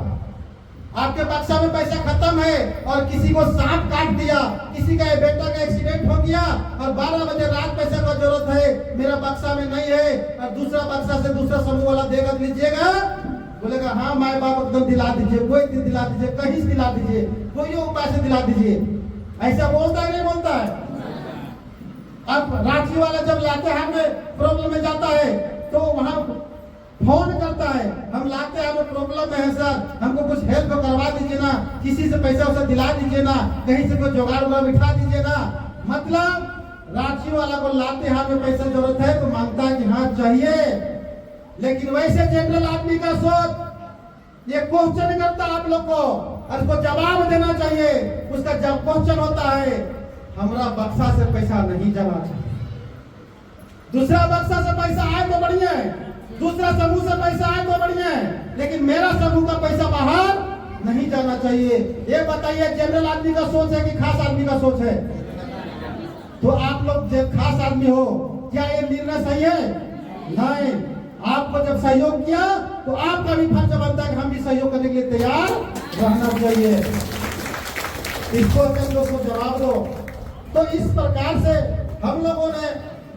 आपके बक्सा में पैसा खत्म है और किसी को सांप काट दिया, किसी का बेटा का एक्सीडेंट हो गया और 12 बजे रात पैसा का जरूरत है, मेरा बक्सा में नहीं है, और दूसरा बक्सा से दूसरा समूह वाला देगा, लीजिएगा, बोलेगा हाँ माए बाप एकदम दिला दीजिए, कोई दिन दिला दीजिए, कहीं से दिला दीजिए, कोई उपाय से दिला दीजिए। ऐसा बोलता है नहीं बोलता है? अब रांची वाला जब लातेहार में प्रॉब्लम में जाता है तो वहां फोन करता है, हम लातेहार में प्रॉब्लम में है सर, हमको कुछ हेल्प करवा दीजिए ना, किसी से पैसा उसे दिला दीजिए ना, कहीं से कोई जुगाड़ उगाड़ बिठा दीजिए ना। मतलब रांची वाला को लातेहार में पैसा जरूरत है तो मांगता है कि हाँ चाहिए, लेकिन वैसे जनरल आदमी का सोच ये क्वेश्चन करता आप लोग को और उसको जवाब देना चाहिए। उसका जब क्वेश्चन होता है हमरा बक्सा से पैसा नहीं जाना चाहिए, दूसरा बक्सा से पैसा आए तो बढ़िया है, दूसरा समूह से पैसा आए तो बढ़िया है, लेकिन मेरा समूह का पैसा बाहर नहीं जाना चाहिए। ये बताइए जनरल आदमी का सोच है कि खास आदमी का सोच है? तो आप लोग जब खास आदमी हो, क्या ये निर्णय सही है? नहीं। आपको जब सहयोग किया तो आपका भी फर्ज बनता है कि हम भी सहयोग करने के लिए तैयार रहना चाहिए। इसको हम लोग को जवाब दो। तो इस प्रकार से हम लोगों ने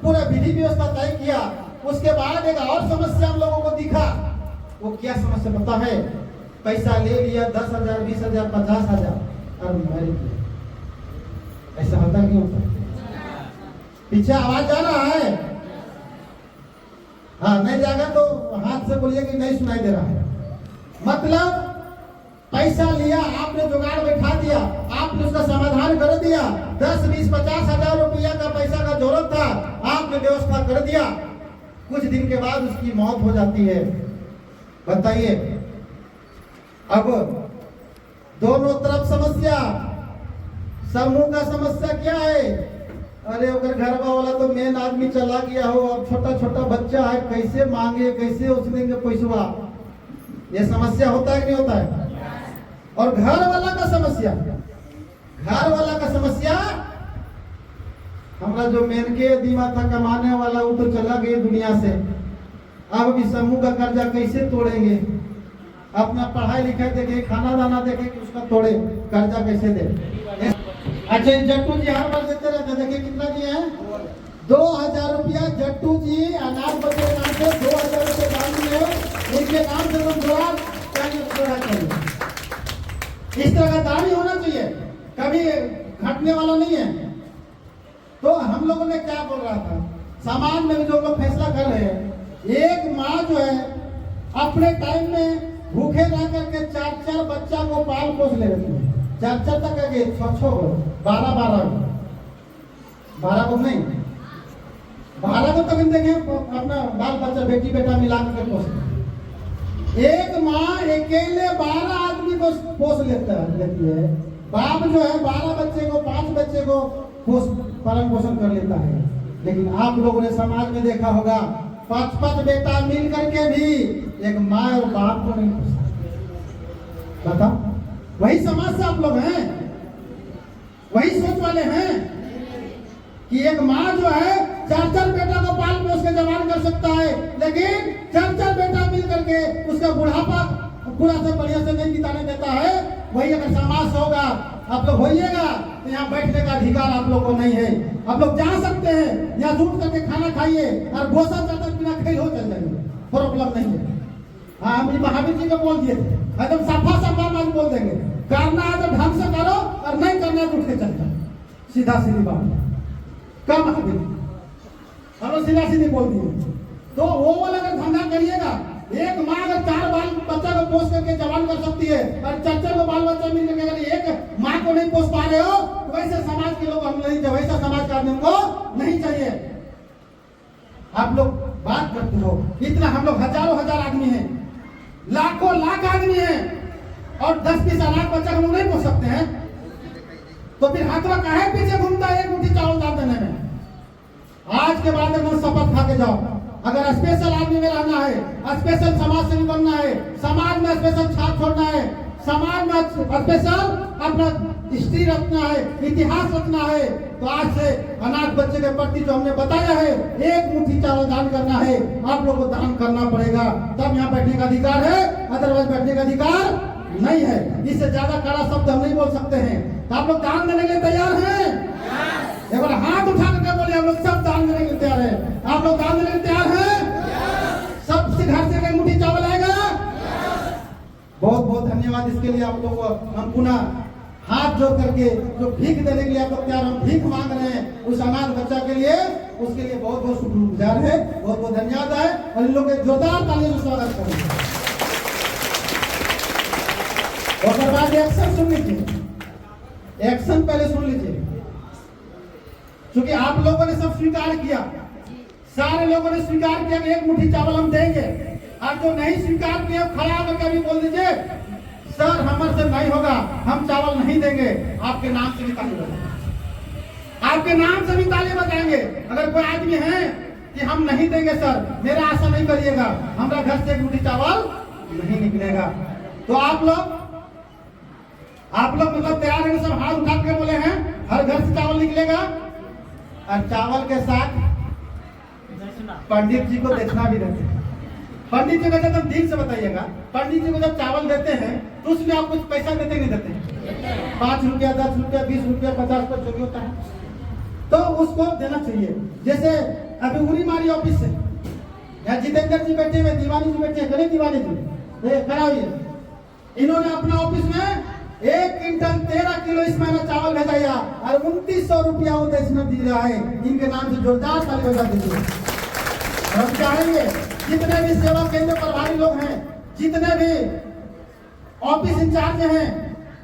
पूरा विधि व्यवस्था तय किया। उसके बाद एक और समस्या हम लोगों को दिखा। वो क्या समस्या पता है? पैसा ले लिया 10,000, 20,000, 50,000 और मर गया। ऐसा होता क्यों होता? पीछे आवाज जा रहा है? हाँ, नहीं जाएगा तो हाथ से बोलिए कि नहीं सुनाई दे रहा है। मतलब पैसा लिया, आपने जुगाड़ बैठा दिया, आपने उसका समाधान कर दिया, 10, 20, 50,000 रुपया का पैसा का जरूरत था, आपने व्यवस्था कर दिया, कुछ दिन के बाद उसकी मौत हो जाती है। बताइए अब दोनों तरफ समस्या। समूह का समस्या क्या है? अरे अगर घर वाला तो मेन आदमी चला गया हो, अब छोटा छोटा बच्चा है, कैसे मांगे, कैसे उसने पैसा, ये समस्या होता है कि नहीं होता है? और घर वाला का समस्या, घर वाला का समस्या, हमारा जो मेन के दीवा था कमाने वाला वो तो चला गया दुनिया से, अब भी समूह का कर्जा कैसे तोड़ेंगे? अपना पढ़ाई लिखाई देखे, खाना दाना देखे कि उसका तोड़े, कर्जा कैसे दे? अच्छा, जट्टू जी हर बार देते रहते, देखिए कितना दिए हैं, 2,000 रुपया जट्टू जी अनाज बच्चे के नाम से 2,000 रुपये दान दिए हैं। इनके नाम से लोग जोड़ा चाहिए। इस तरह का दान ही होना चाहिए, कभी घटने वाला नहीं है। तो हम लोगों ने क्या बोल रहा था, समाज में भी जो लोग फैसला कर रहे हैं, एक माँ जो है अपने टाइम में भूखे रह करके 4-4 बच्चा को पाल पोस ले रही है, 4-4 तक के 6-6 12 को नहीं, 12 को तक देखे अपना बाल बच्चा बेटी बेटा मिला करके पोस। एक माँ अकेले 12 आदमी को पोस लेती है। बाप जो है 12 बच्चे को, 5 बच्चे को पालन पोषण कर लेता है। लेकिन आप लोगों ने समाज में देखा होगा 5-5 बेटा मिल करके भी एक माँ और बाप को नहीं पोसता। बताओ, वही समाज से आप लोग हैं, वही सोच वाले हैं कि एक माँ जो है 4-4 बेटा को पाल पोस के जवान कर सकता है, लेकिन 4-4 बेटा मिल करके उसका बुढ़ापा पूरा से बढ़िया से नहीं बिताने देता है। वही अगर समाज से होगा, आप लोग होइएगा तो यहाँ बैठने का अधिकार आप लोग को नहीं है। आप लोग जा सकते हैं, यहाँ जुट करके खाना खाइए और गोसा चादर बिना खेल हो चल जाइए, प्रॉब्लम नहीं है। हाँ, हम महावीर जी को बोल दिए थे, एकदम साफा साफा बात बोल देंगे, करना है तो ढंग से करो और नहीं करना है तो उठ के चल जाओ, सीधा सीधी बात। कम महावीर हम सीधा सीधी बोल दिए। तो वो वाला अगर धंधा करिएगा, एक माँ अगर 4 बाल बच्चा को पोस करके जवान कर सकती है और 4-4 को बाल बच्चा मिल करके अगर एक माँ को नहीं पोस पा रहे हो, तो वैसे समाज के लोग हम नहीं, वैसा समाज का आदमी हमको नहीं चाहिए। आप लोग बात करते हो, इतना हम लोग हजारों हजार आदमी हैं, लाखों लाख आदमी हैं और 10-20 अनाथ बच्चा हम लोग नहीं पोस सकते हैं, तो फिर हाथवा काहे पीछे घूमता है एक मुट्ठी चावल दान देने में? आज के बाद में शपथ खा के जाओ, अगर स्पेशल आदमी में रहना है, स्पेशल समाज सेवी बनना है, समाज में स्पेशल छाप छोड़ना है, समाज में स्पेशल अपना हिस्ट्री रखना है, इतिहास रखना है, तो आज से अनाथ बच्चे के प्रति जो हमने बताया है, एक मुट्ठी चावल दान करना है, आप लोग को दान करना पड़ेगा, तब यहाँ बैठने का अधिकार है, अदरवाइज बैठने का अधिकार नहीं है। इससे ज्यादा कड़ा शब्द हम नहीं बोल सकते हैं। तो आप लोग दान देने के लिए तैयार हैं? एक बार हाथ उठा करके बोले हम लोग सब दान देने के लिए तैयार हैं। आप लोग दान देने के लिए तैयार हैं? सबसे घर से एक मुट्ठी चावल आएगा। बहुत बहुत धन्यवाद इसके लिए आप लोग को। हम पुनः हाथ जोड़ करके जो भीख देने के लिए आप लोग तैयार, हम भीख मांग रहे हैं उस अनाथ बच्चा के लिए, उसके लिए बहुत बहुत शुक्रगुजार है, बहुत बहुत धन्यवाद है। और इन लोग के जोरदार तालियों से स्वागत करें। और बाद एक्शन सुन लीजिए, एक्शन पहले सुन लीजिए। क्योंकि आप लोगों ने सब स्वीकार किया, सारे लोगों ने स्वीकार किया कि एक मुट्ठी चावल हम देंगे। और जो नहीं स्वीकार किया खड़ा होकर भी बोल दीजिए सर हमारे से नहीं होगा, हम चावल नहीं देंगे। आपके नाम से भी ताली बजाएंगे, आपके नाम से भी ताली बजाएंगे। अगर कोई आदमी है कि हम नहीं देंगे सर, मेरा आशा नहीं करिएगा, हमारा घर से एक मुट्ठी चावल नहीं निकलेगा। तो आप लोग मतलब तैयार है? सब हाथ उठा के बोले हैं हर घर से चावल निकलेगा। और चावल के साथ पंडित जी को दक्षिणा भी देते हैं। पंडित जी को जब तुम ठीक से बताइएगा, पंडित जी को जब चावल देते हैं तो उसमें आप कुछ पैसा देते नहीं देते? 5 रुपया, 10 रुपया, 20 रुपया, 50 रुपया जो भी होता है तो उसको देना चाहिए। जैसे अभी उरी मारी ऑफिस से या जितेंद्र जी बैठे हुए, दीवानी जी बैठे हैं, दीवानी जी कराइए, इन्होंने अपना ऑफिस में 1 क्विंटल 13 किलो इस महीना चावल भेजाया और 2900 रुपया वो दक्षिणा दी रहा है। इनके नाम से जोरदार ताली बजा दीजिए। हम चाहेंगे जितने भी सेवा केंद्र प्रभारी लोग हैं, जितने भी ऑफिस इंचार्ज हैं,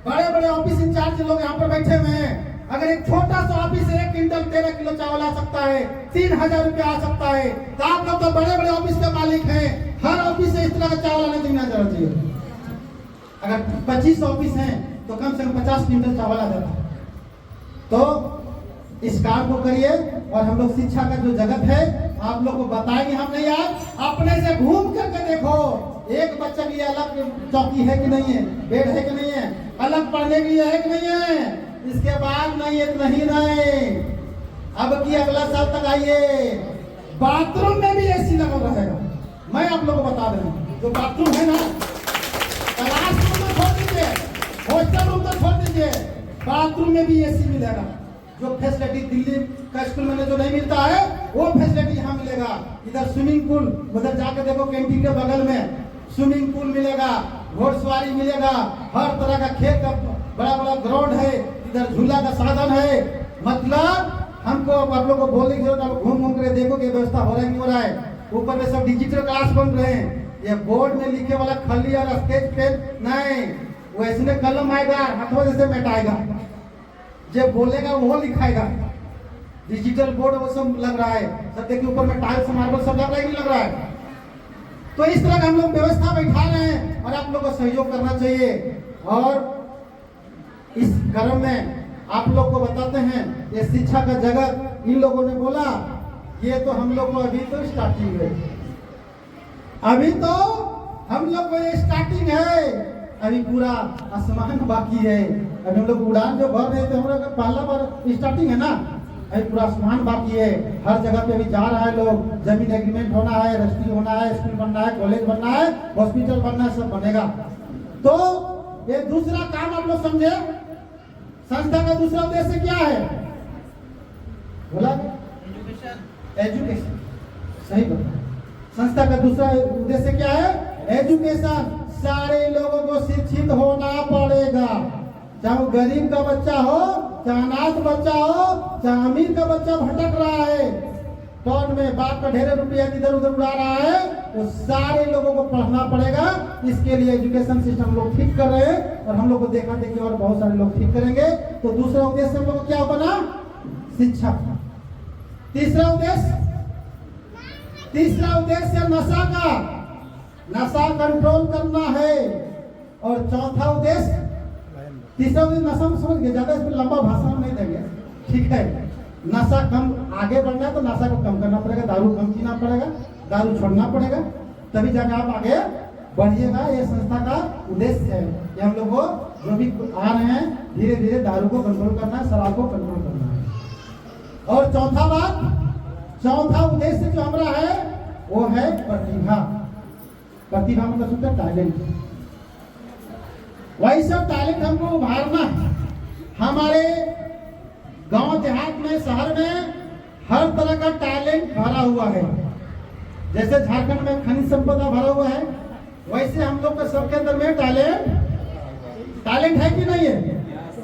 बड़े बड़े ऑफिस इंचार्ज लोग यहाँ पर बैठे हुए हैं, अगर एक छोटा सा ऑफिस से 1 क्विंटल 13 किलो चावल आ सकता है, 3000 रुपया आ सकता है, तो आप लोग तो बड़े बड़े ऑफिस के मालिक हैं, हर ऑफिस से इस तरह का चावल आने देना चाहिए। अगर 25 ऑफिस हैं तो कम से कम 50 क्विंटल चावल आ जाता है। तो इस काम को करिए। और हम लोग शिक्षा का जो जगत है आप लोग को बताएंगे, हम नहीं आज अपने से घूम करके देखो एक बच्चे के लिए अलग चौकी है कि नहीं है, बेड है कि नहीं है, अलग पढ़ने के लिए है कि नहीं है। इसके बाद नहीं है नहीं नहीं, अब की अगला साल तक आइए बाथरूम में भी एसी लगा रहेगा। मैं आप लोग को बता रहा हूँ, जो बाथरूम है ना क्लासरूम में छोड़ दीजिए, हॉस्टल रूम तो छोड़ दीजिए, बाथरूम में भी एसी मिलेगा। जो फैसिलिटी दिल्ली का स्कूल में जो नहीं मिलता है वो फैसिलिटी यहाँ मिलेगा। इधर स्विमिंग पूल, उधर जाकर देखो कैंटीन के बगल में स्विमिंग पूल मिलेगा, घोड़सवारी मिलेगा, हर तरह का खेल का बड़ा बड़ा ग्राउंड है, इधर झूला का साधन है। मतलब हमको आप लोग को बोलने की जरूरत, आप घूम घूम कर देखो कि व्यवस्था हो रहा है नहीं हो रहा है। ऊपर में सब डिजिटल क्लास बन रहे हैं, ये बोर्ड में लिखे वाला खली और स्केच पेन नहीं, वो ऐसे कलम आएगा, हाथों जैसे मिटाएगा, जो बोलेगा वो लिखाएगा। डिजिटल बोर्ड वो सब लग रहा है, सब देखिए ऊपर में टाइल्स मार्बल सब लग रहा है नहीं लग रहा है। तो इस तरह का हम लोग व्यवस्था बैठा रहे हैं और आप लोग को सहयोग करना चाहिए। और इस क्रम में आप लोग को बताते हैं ये शिक्षा का जगत, इन लोगों ने बोला ये तो हम लोग को अभी तो स्टार्टिंग है, अभी तो हम लोग को ये स्टार्टिंग है, अभी पूरा आसमान बाकी है। अभी हम लोग उड़ान जो भर रहे थे हम लोग पहला बार स्टार्टिंग है ना, अभी पूरा आसमान बाकी है। हर जगह पे अभी जा रहा है लोग, जमीन एग्रीमेंट होना है, रजिस्ट्री होना है, स्कूल बनना है, कॉलेज बनना है, हॉस्पिटल बनना है, सब बनेगा। तो ये दूसरा काम आप लोग समझे, संस्था का दूसरा उद्देश्य क्या है? बोला एजुकेशन, सही बता। संस्था का दूसरा उद्देश्य क्या है? एजुकेशन। सारे लोगों को शिक्षित होना पड़ेगा, चाहे वो गरीब का बच्चा हो, चाहे अनाथ बच्चा हो, चाहे अमीर का बच्चा भटक रहा है, टॉन में बाप का ढेर रुपया इधर उधर उड़ा रहा है, तो सारे लोगों को पढ़ना पड़ेगा। इसके लिए एजुकेशन सिस्टम लोग ठीक कर रहे हैं और हम लोग को देखा देखिए और बहुत सारे लोग ठीक करेंगे। तो दूसरा उद्देश्य हम लोग क्या बना? शिक्षा। तीसरा उद्देश्य नशा का, नशा कंट्रोल करना है। और चौथा उद्देश्य, तीसरा उद्देश्य नशा में समझ गए, ज्यादा इसमें लंबा भाषण नहीं देंगे, ठीक है। नशा कम आगे बढ़ना है तो नशा को कम करना पड़ेगा, दारू कम पीना पड़ेगा, दारू छोड़ना पड़ेगा, तभी जाकर आप आगे बढ़िएगा। ये संस्था का उद्देश्य है कि हम लोग को जो भी आ रहे हैं धीरे धीरे दारू को कंट्रोल करना है, शराब को कंट्रोल करना है। और चौथा उद्देश्य जो हमारा है वो है प्रतिभा। प्रतिभा मतलब टैलेंट। वही सब टैलेंट हमको उभारना है। हमारे गांव देहात में, शहर में हर तरह का टैलेंट भरा हुआ है। जैसे झारखंड में खनिज संपदा भरा हुआ है, वैसे हम लोग के सबके अंदर में टैलेंट है कि नहीं है?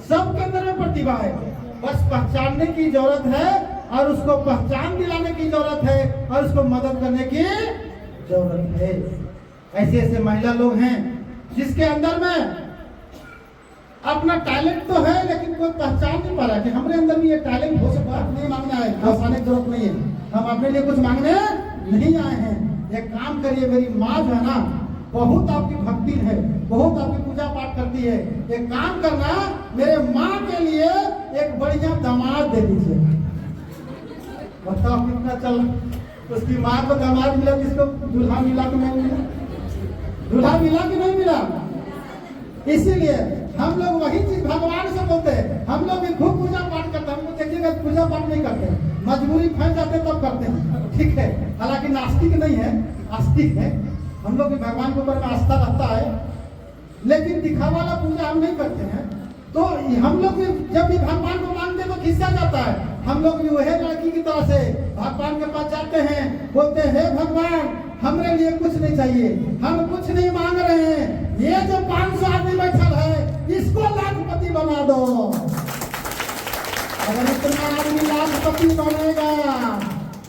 सबके अंदर में प्रतिभा है, बस पहचानने की जरूरत है और उसको पहचान दिलाने की जरूरत है और उसको मदद करने की जरूरत है। ऐसे ऐसे महिला लोग हैं जिसके अंदर में अपना टैलेंट तो है लेकिन कोई पहचान नहीं पा रहा कि हमारे अंदर भी ये टैलेंट हो सकता है। नहीं मांगना है, आसाने की जरूरत नहीं है, हम अपने लिए कुछ मांगने नहीं आए हैं। एक काम करिए, मेरी माँ जो है ना बहुत आपकी भक्ति है, बहुत आपकी पूजा पाठ करती है। एक काम करना, मेरे माँ के लिए एक बढ़िया दामाद दे दीजिए। बताओ कितना चल, उसकी माँ को दामाद मिला, किसको दूल्हा मिला कि नहीं मिला? दूल्हा मिला कि नहीं मिला? इसीलिए हम लोग वही चीज भगवान से बोलते हैं। हम लोग भी खूब पूजा पाठ करते हैं, हमको देखिएगा पूजा पाठ नहीं करते, मजबूरी फंस जाते तब करते हैं, ठीक है। हालांकि नास्तिक नहीं है, आस्तिक है। हम लोग भी भगवान के ऊपर में आस्था रहता है, लेकिन दिखावा वाला पूजा हम नहीं करते हैं। तो हम लोग भी जब भी भगवान को मांगते हैं तो खिस्सा जाता है। हम लोग भी वही लड़की की तरह से भगवान के पास जाते हैं, बोलते हैं हे भगवान हमरे लिए कुछ नहीं चाहिए, हम कुछ नहीं मांग रहे हैं, ये जो 500 आदमी बैठल है इसको लाखपति बना दो। अगर इतना आदमी लाखपति बनेगा,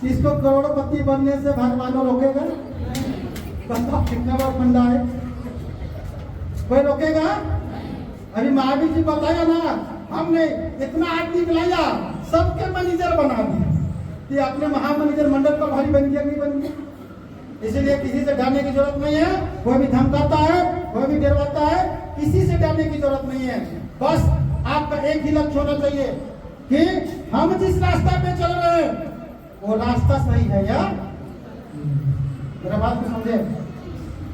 इसको करोड़पति बनने से भगवान रोकेगा? बताओ कितना बड़ा फंडा है, कोई रोकेगा? अभी महावीर जी बताया ना, हमने इतना आदमी बुलाया, सबके मैनेजर बना दिया कि अपने महामैनेजर मंडल का भारी बन गया, नहीं बन गया। इसलिए किसी से डरने की जरूरत नहीं है। कोई भी धमकाता है, कोई भी डरवाता है, किसी से डरने की जरूरत नहीं है। बस आपका एक ही लक्ष्य होना चाहिए कि हम जिस रास्ता पे चल रहे हैं वो रास्ता सही है या? मेरा बात को समझे।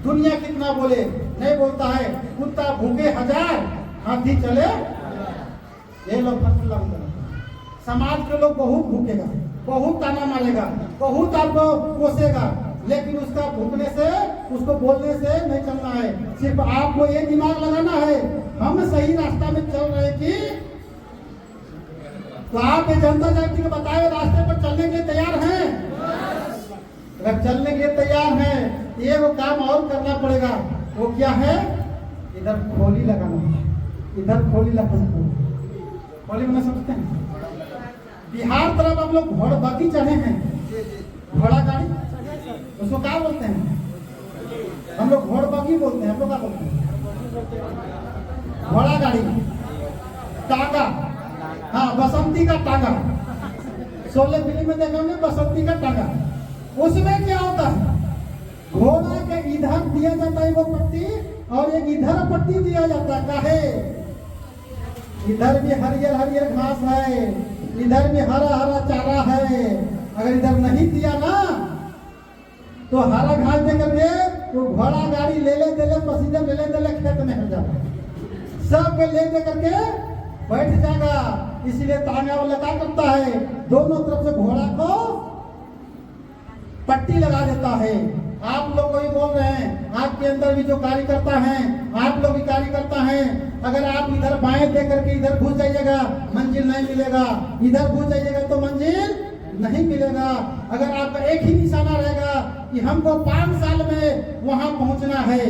दुनिया कितना बोले, नहीं बोलता है, कुत्ता भूखे 1000 हाथी चले, ये लोग समाज के लोग बहुत भूखेगा, बहुत ताना मारेगा, बहुत आपको कोसेगा, लेकिन उसका भूखने से, उसको बोलने से नहीं चलना है। सिर्फ आपको ये दिमाग लगाना है हम सही रास्ता में चल रहे कि तो आप ये जनता जागृति के बताए रास्ते पर चलने के लिए तैयार हैं? अगर चलने के लिए तैयार हैं, ये वो काम और करना पड़ेगा। वो क्या है? इधर खोली लगाना, इधर खोली लगाना। खोली बना सकते हैं? बिहार तरफ हम लोग घोड़ा बाकी चढ़े हैं, घोड़ा गाड़ी उसको क्या बोलते हैं? हम लोग घोड़ बाकी बोलते हैं, हम लोग क्या बोलते हैं? घोड़ा गाड़ी, टांगा, हाँ बसंती का टांगा। 16 फिल्म में देखा हमने बसंती का टांगा। उसमें क्या होता है? घोड़ा के इधर दिया जाता है वो पट्टी और एक इधर पट्टी दिया जाता है। काहे? इधर भी हरियर हरियर घास है, इधर भी हरा हरा चारा है। अगर इधर नहीं दिया ना तो हरा घास दे करके वो घोड़ा गाड़ी ले ले पसीने ले ले खेत में हो जाता, सब ले दे करके बैठ जाएगा। इसीलिए तांगा वाला क्या करता है? दोनों तरफ से घोड़ा को पट्टी लगा देता है। आप लोग वही बोल रहे हैं, आपके अंदर भी जो कार्यकर्ता हैं, आप लोग भी कार्यकर्ता हैं। अगर आप इधर बाएं दे करके इधर घुस जाइएगा, मंजिल नहीं मिलेगा। इधर घुस जाइएगा तो मंजिल नहीं मिलेगा। अगर आपका एक ही निशाना रहेगा कि हमको 5 साल में वहां पहुंचना है,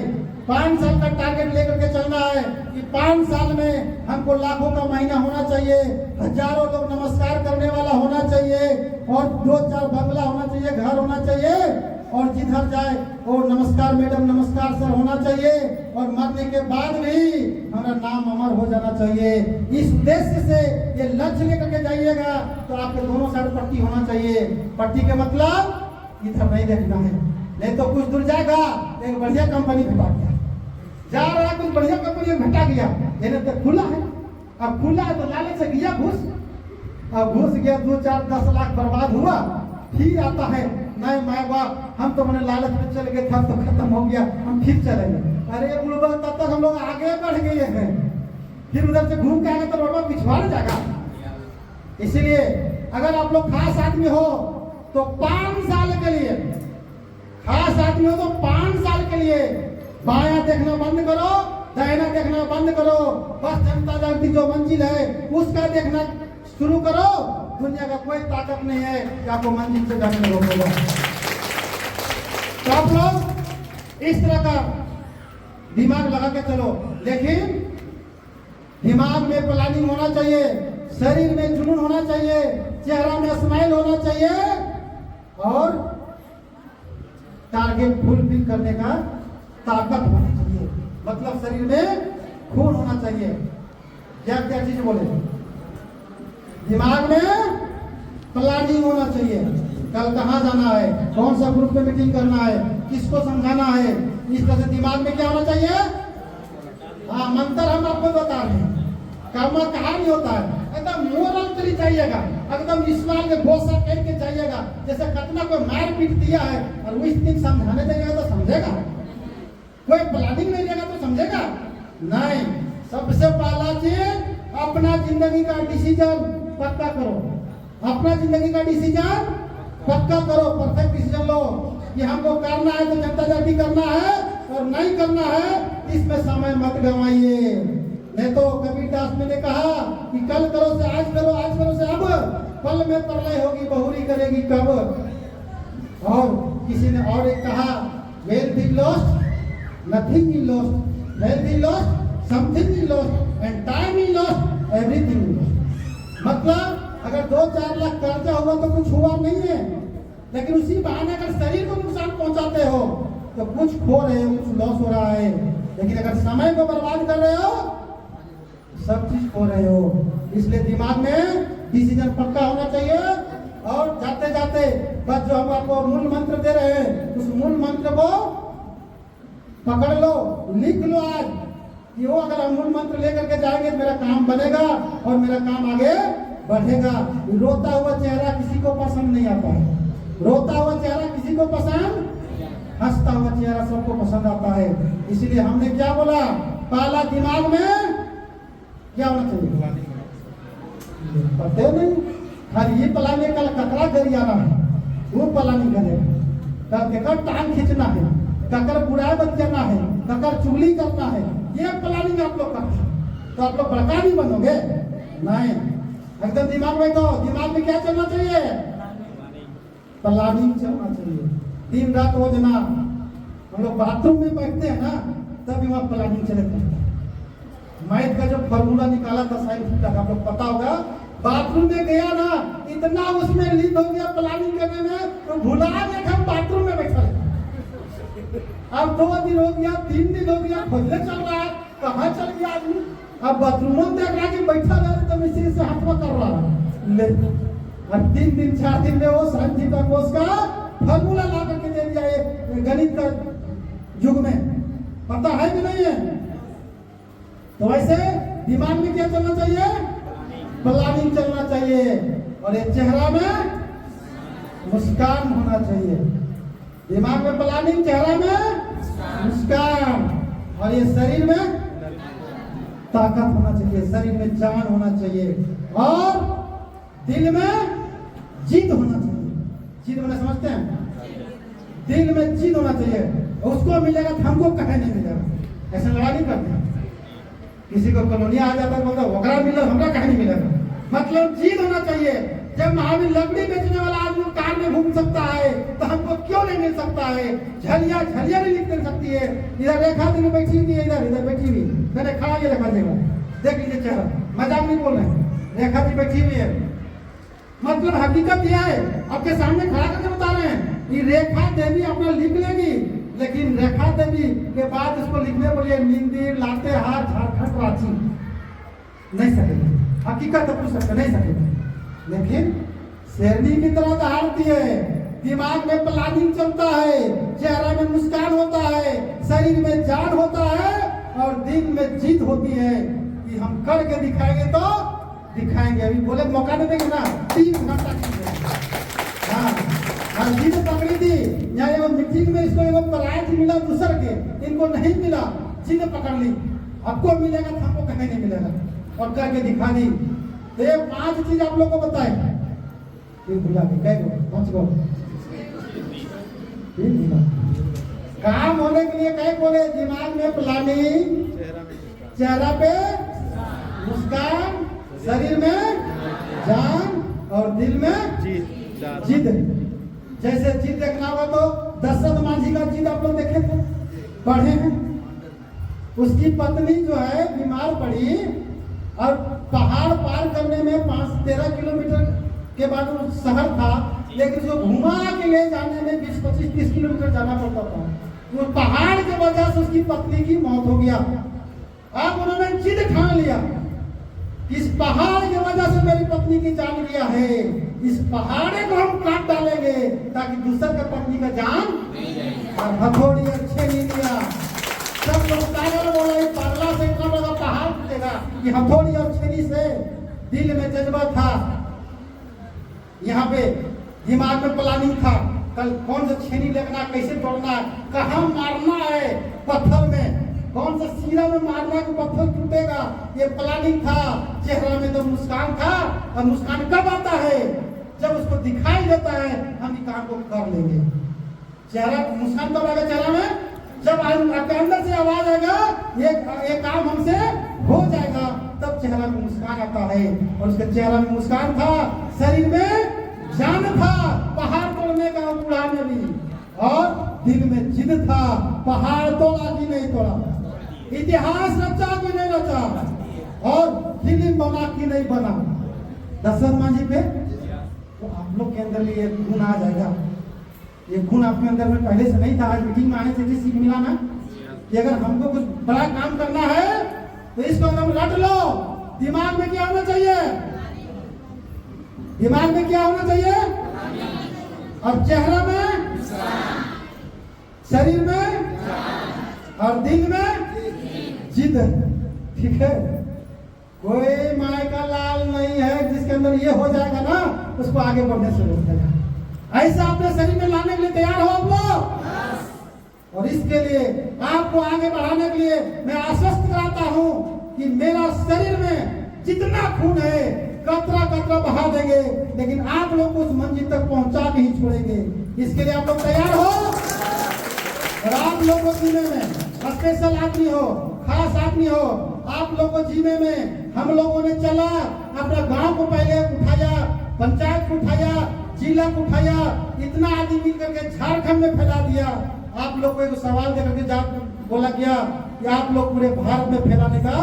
5 साल का टारगेट लेकर के चलना है कि 5 साल में हमको लाखों का महीना होना चाहिए, हजारों लोग नमस्कार करने वाला होना चाहिए और 2-4 बंगला होना चाहिए, घर होना चाहिए और जिधर जाए वो नमस्कार मैडम, नमस्कार सर होना चाहिए और मरने के बाद भी हमारा नाम अमर हो जाना चाहिए। इस उद्देश्य से ये लक्ष्य लेकर के जाइएगा तो आपके दोनों साइड पट्टी होना चाहिए। पट्टी के मतलब इधर नहीं देखना है, नहीं तो कुछ दूर जाएगा एक बढ़िया कंपनी भेटा गया, जा रहा है कुछ बढ़िया कंपनी भेटा गया, तो खुला है। अब खुला है तो लालच से गया घुस, अब घुस गया 2-4-10 लाख बर्बाद हुआ। फिर आता है नहीं मैं वाह हम तो मैंने लालच में चल गए था तो खत्म हो गया, हम फिर चलेंगे। अरे बुलबुल तब तक हम लोग आगे बढ़ गए हैं, फिर उधर से घूम के आगे तो बाबा पिछवाड़ जाएगा। इसीलिए अगर आप लोग खास आदमी हो तो 5 साल के लिए, खास आदमी हो तो 5 साल के लिए बायां देखना बंद करो, दाहिना देखना बंद करो, बस जनता जागृति जो मंजिल है उसका देखना शुरू करो। दुनिया का कोई ताकत नहीं है कि आपको मंजिल से जाने में रोकेगा। तो आप लोग इस तरह का दिमाग लगा के चलो, लेकिन दिमाग में प्लानिंग होना चाहिए, शरीर में जुनून होना चाहिए, चेहरा में स्माइल होना चाहिए और टारगेट फुलफिल करने का ताकत होना चाहिए। मतलब शरीर में खून होना चाहिए। क्या क्या चीज बोले? दिमाग में प्लानिंग होना चाहिए, कल कहाँ जाना है, कौन सा ग्रुप में मीटिंग करना है, किसको समझाना है, इस तरह से दिमाग में क्या होना चाहिए? हाँ, मंत्र हम आपको बता रहे हैं, काम कहाँ नहीं होता है, एकदम मोरल तरी चाहिएगा, एकदम ईश्वर के घोषणा करके चाहिएगा। जैसे कतना कोई मार पीट दिया है और वो इस दिन समझाने जाएगा तो समझेगा? कोई प्लानिंग नहीं देगा तो समझेगा नहीं। सबसे पहला चीज अपना जिंदगी का डिसीजन पक्का करो, अपना जिंदगी का डिसीजन पक्का करो, परफेक्ट डिसीजन लो कि हमको करना है तो जनता जागृति करना है और नहीं करना है इसमें समय मत गंवाइए। नहीं तो कबीर दास ने कहा कि कल करो से आज करो, आज करो से अब, पल में प्रलय होगी बहुरी करेगी कब। और किसी ने और एक कहा, wealth is lost, nothing is lost, health is lost, something is lost and time is lost, everything is lost. मतलब अगर 2-4 लाख कर्जा हुआ तो कुछ हुआ नहीं है, लेकिन उसी बहाने अगर शरीर को नुकसान पहुंचाते हो तो कुछ खो रहे हो, कुछ लॉस हो रहा है। लेकिन अगर समय को बर्बाद कर रहे हो सब चीज खो रहे हो। इसलिए दिमाग में डिसीजन पक्का होना चाहिए। और जाते जाते बस जो हम आपको मूल मंत्र दे रहे हैं उस मूल मंत्र को पकड़ लो, लिख लो आज कि वो अगर हम मूल मंत्र लेकर के जाएंगे तो मेरा काम बनेगा और मेरा काम आगे बढ़ेगा। रोता हुआ चेहरा किसी को पसंद नहीं आता है, रोता हुआ चेहरा किसी को पसंद, हंसता हुआ चेहरा सबको पसंद आता है। इसलिए हमने क्या बोला, पहला दिमाग में क्या होना चाहिए? पते नहीं, खाली ये प्लानिंग कल ककरा गरियाना है, वो प्लानिंग करेगा, कल केकर टांग खींचना है, ककर बुराई बचाना है, ककर चुगली करना है, ये प्लानिंग आप लोग करते तो आप लोग बड़का नहीं बनोगे। नहीं, एकदम दिमाग में तो दिमाग में क्या चलना चाहिए? प्लानिंग चलना चाहिए। दिन रात रोज ना हम लोग बाथरूम में बैठते हैं ना तभी वहाँ प्लानिंग चले जाता है। मैथ का जो फॉर्मूला निकाला था साइन थीटा का, आप लोग पता होगा, बाथरूम में गया ना इतना उसमें लीन हो गया प्लानिंग करने में तो भुला गया हम बाथरूम में बैठा है। अब 2 दिन हो गया, 3 दिन हो गया, खोजने चल रहा है कहाँ चल गया आदमी। अब बाथरूम में देख रहा कि बैठा रहा तो मिस्त्री से हाथ में कर रहा है। अब 3 दिन 4 दिन में वो साइन थीटा कोस का फॉर्मूला ला करके दे दिया है गणित का युग में, पता है कि नहीं है? तो ऐसे दिमाग में क्या चलना चाहिए? प्लानिंग चलना चाहिए। और ये चेहरा में मुस्कान होना चाहिए। दिमाग में प्लानिंग, चेहरा में मुस्कान, और ये शरीर में ताकत होना चाहिए, शरीर में जान होना चाहिए और दिल में जिद होना चाहिए। जिद होना समझते हैं? दिल में जिद होना चाहिए। उसको मिलेगा तो हमको कहे नहीं मिलेगा, ऐसा लड़ाई नहीं करते। किसी को कॉलोनी आ जाता है बोलता वगैरह मिला हमरा कहीं नहीं मिलेगा। मतलब जिद होना चाहिए। जब महावीर लकड़ी बेचने वाला आदमी कार में घूम सकता है तो हमको क्यों नहीं मिल सकता है? झलिया नहीं लिख दे सकती है। इधर रेखा देवी बैठी हुई है, इधर बैठी हुई, मैंने खड़ा ये रेखा देवी, देख लीजिए चेहरा, मजाक नहीं बोल रहे हैं, रेखा जी बैठी हुई है। मतलब हकीकत यह है, आपके सामने खड़ा करके बता रहे हैं कि रेखा देवी अपना लिख लेगी, लेकिन रेखा देवी के बाद इसको लिखने बोलिए मंदिर लातेहार झारखंड रांची नहीं सकेगी। हकीकत तो पूछ सकते नहीं सकेगी, लेकिन शेरनी की तरह दहाड़ती है। दिमाग में प्लानिंग चलता है, चेहरा में मुस्कान होता है, शरीर में जान होता है और दिल में जिद होती है कि हम करके दिखाएंगे तो दिखाएंगे। अभी बोले मौका नहीं देंगे ना, 3 घंटा हाँ जिद पकड़ी थी। यहाँ एगो मीटिंग में इसको एगो प्राइज मिला दूसर के, इनको नहीं मिला, जिद पकड़ ली, आपको मिलेगा तो हमको कहीं नहीं मिलेगा और करके दिखा दी। तो ये 5 चीज आप लोग को बताए, भुला के 5 गो काम होने के लिए कहे बोले दिमाग में प्लानिंग, चेहरा पे मुस्कान, शरीर में जान और दिल में जिद। जैसे जिद देखना होगा तो दशरथ मांझी का जिद आप लोग देखे थे, पढ़े हैं। उसकी पत्नी जो है बीमार पड़ी और पहाड़ पार करने में 5-13 किलोमीटर के बाद वो शहर था, लेकिन उसको घुमा के ले जाने में 20-25-30 किलोमीटर जाना पड़ता था। वो पहाड़ की वजह से उसकी पत्नी की मौत हो गया। अब उन्होंने जिद ठान लिया, इस पहाड़ की वजह से मेरी पत्नी की जान गया है, इस पहाड़े को हम काट डालेंगे ताकि दूसर का पत्नी का जान। और हथौड़ी अच्छे नहीं लिया, सब लोग पागल बोला, ये पागला से इतना बड़ा पहाड़ टूटेगा। ये हथौड़ी और छेनी से दिल में जज्बा था, यहाँ पे दिमाग में प्लानिंग था, कल कौन सा छेनी लगना, कैसे तोड़ना, कहाँ मारना है, पत्थर में कौन सा सीरा में मारना कि पत्थर टूटेगा, ये प्लानिंग था। चेहरा में तो मुस्कान था, और मुस्कान कब आता है? जब उसको दिखाई देता है हम ये काम को कर लेंगे। चेहरा मुस्कान कब आएगा चेहरा में? जब आपके अंदर से आवाज आएगा ये काम हमसे हो जाएगा, तब चेहरा में मुस्कान आता है। और उसके चेहरा में मुस्कान था, शरीर में जान था, पहाड़ तोड़ने का बूढ़ा में भी, और दिल में जिद था, पहाड़ तोड़ा कि नहीं तोड़ा, इतिहास रचा कि नहीं रचा, और फिल्म बना कि नहीं बना। दशरथ मांझी पे तो आप लोग के अंदर भी ये गुण आ जाएगा। ये गुण आपके अंदर में पहले से नहीं था, आज मीटिंग में आने से सीख मिला ना कि अगर हमको कुछ बड़ा काम करना है तो इसको एकदम रट लो। दिमाग में क्या होना चाहिए? दिमाग में क्या होना चाहिए? और चेहरा में, शरीर में और दिल में जिद। ठीक है, कोई माय का लाल नहीं है जिसके अंदर ये हो जाएगा ना उसको आगे बढ़ने से रोक देगा। ऐसा अपने शरीर में लाने के लिए तैयार हो आप लोग? और इसके लिए आपको आगे बढ़ाने के लिए मैं आश्वस्त कराता हूं कि मेरा शरीर में जितना खून है कतरा कतरा बहा देंगे, लेकिन आप लोग को उस मंजिल तक पहुंचा के ही छोड़ेंगे। इसके लिए आप लोग तैयार हो? और आप लोग को जीने में स्पेशल आदमी हो, खास आदमी हो, आप लोग को जीने में हम लोगों ने चला, अपना गांव को पहले उठाया, पंचायत को उठाया, जिला को उठाया, इतना आदमी मिल करके झारखंड में फैला दिया। आप लोग को एक सवाल देकर बोला गया कि आप लोग पूरे भारत में फैलाने का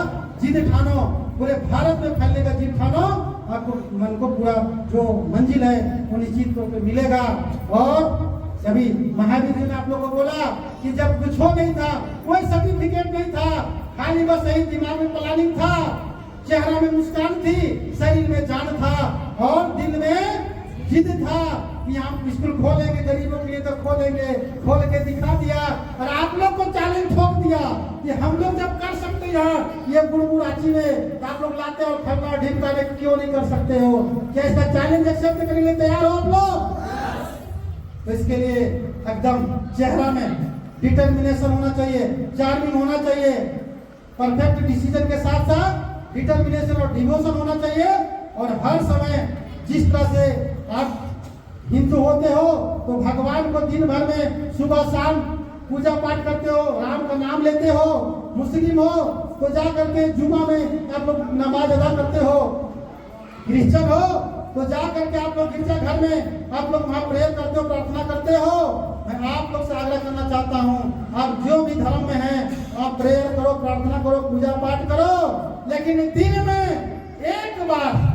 जिद ठानो, पूरे भारत में फैलने का जिद ठानो, आपको मन को पूरा जो मंजिल है वो निश्चित तौर पे मिलेगा। और अभी महावीर जी ने आप लोगों को बोला कि जब कुछ हो नहीं था, कोई सर्टिफिकेट नहीं था, खाली बस यही दिमाग में प्लानिंग था, चेहरा में मुस्कान थी, शरीर में जान था और दिल में जिद था कि हम स्कूल खोलेंगे, गरीबों के लिए तो खोलेंगे, खोल के दिखा दिया। और आप लोग को चैलेंज ठोक दिया कि हम लोग जब कर सकते हैं ये बुड़बुड़ाची में, तो आप लोग लाते हो खरना ढीमता में क्यों नहीं कर सकते हो? क्या इसका चैलेंज एक्सेप्ट करने के लिए तैयार हो आप लोग? तो इसके लिए एकदम चेहरा में डिटर्मिनेशन होना चाहिए, चार्मिंग होना चाहिए, परफेक्ट डिसीजन के साथ साथ डिटर्मिनेशन और डिवोशन होना चाहिए। और हर समय जिस तरह से आप हिंदू होते हो तो भगवान को दिन भर में सुबह शाम पूजा पाठ करते हो, राम का नाम लेते हो, मुस्लिम हो तो जा करके जुमा में आप लोग नमाज अदा करते हो, क्रिश्चियन हो तो जा करके आप लोग गिरजा घर में आप लोग वहाँ प्रेयर करते हो, प्रार्थना करते हो। मैं आप लोग से आग्रह करना चाहता हूँ, आप जो भी धर्म में हैं आप प्रेयर करो, प्रार्थना करो, पूजा पाठ करो, लेकिन दिन में एक बार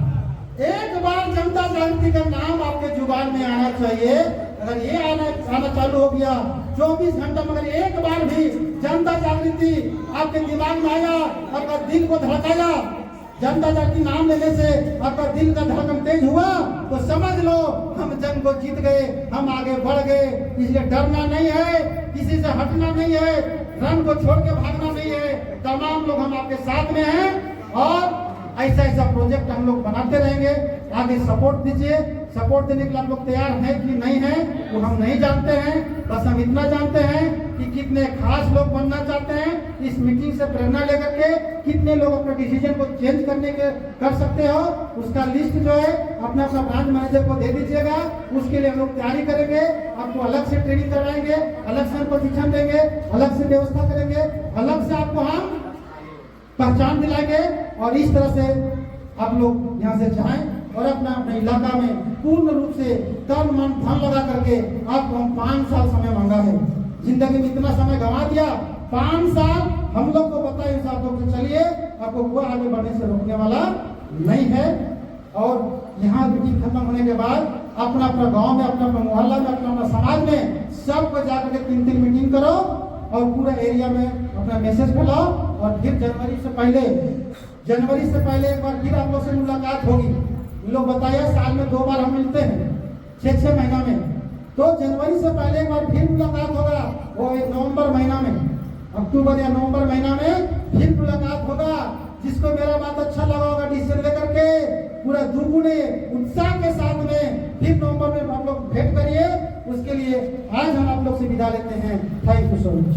जनता जागृति का नाम आपके जुबान में आना चाहिए। अगर ये आना चालू हो गया 24 घंटा में, अगर एक बार भी जनता जागृति आपके दिमाग में आया, आपका दिल को धड़काया, जनता जागृति नाम लेने से आपका दिल का धड़कन तेज हुआ, तो समझ लो हम जंग को जीत गए, हम आगे बढ़ गए। इसलिए डरना नहीं है, किसी से हटना नहीं है, रण को छोड़ के भागना नहीं है। तमाम लोग हम आपके साथ में हैं और ऐसा प्रोजेक्ट हम लोग बनाते रहेंगे। आगे सपोर्ट दीजिए। सपोर्ट देने के लिए आप लोग तैयार हैं कि नहीं है वो हम नहीं जानते हैं, बस हम इतना जानते हैं कि कितने खास लोग बनना चाहते हैं। इस मीटिंग से प्रेरणा लेकर के कितने लोग अपने डिसीजन को चेंज करने के कर सकते हो, उसका लिस्ट जो है अपना अपना ब्रांच मैनेजर को दे दीजिएगा। उसके लिए हम लोग तैयारी करेंगे, आपको अलग से ट्रेनिंग करवाएंगे, अलग से प्रशिक्षण देंगे, अलग से व्यवस्था करेंगे, अलग से आपको हम पहचान दिलाएंगे और इस तरह से आप लोग यहाँ से जाएं और अपना अपने इलाका में पूर्ण रूप से तन मन धन लगा करके आपको हम 5 साल समय मांगा है। जिंदगी में इतना समय गंवा दिया, 5 साल हम लोग को बताए हिसाब से चलिए, आपको कोई आगे बढ़ने से रोकने वाला नहीं है। और यहाँ मीटिंग खत्म होने के बाद अपना अपना गांव में, अपना अपना मोहल्ला में, अपना अपना समाज में सबको जाकर के 3-3 मीटिंग करो और पूरा एरिया में अपना मैसेज फैलाओ। और फिर जनवरी से पहले एक बार फिर आप लोग से मुलाकात होगी। इन लोग बताइए साल में 2 बार हम मिलते हैं 6-6 महीना में, तो जनवरी से पहले एक बार फिर मुलाकात होगा, वो नवंबर महीना में, अक्टूबर या नवंबर महीना में फिर मुलाकात होगा। जिसको मेरा बात अच्छा लगा होगा डिसीजन लेकर के पूरा दुगुने उत्साह के साथ में फिर नवंबर में आप लोग भेंट करिए। उसके लिए आज हम आप लोग से विदा लेते हैं। Thank you so much.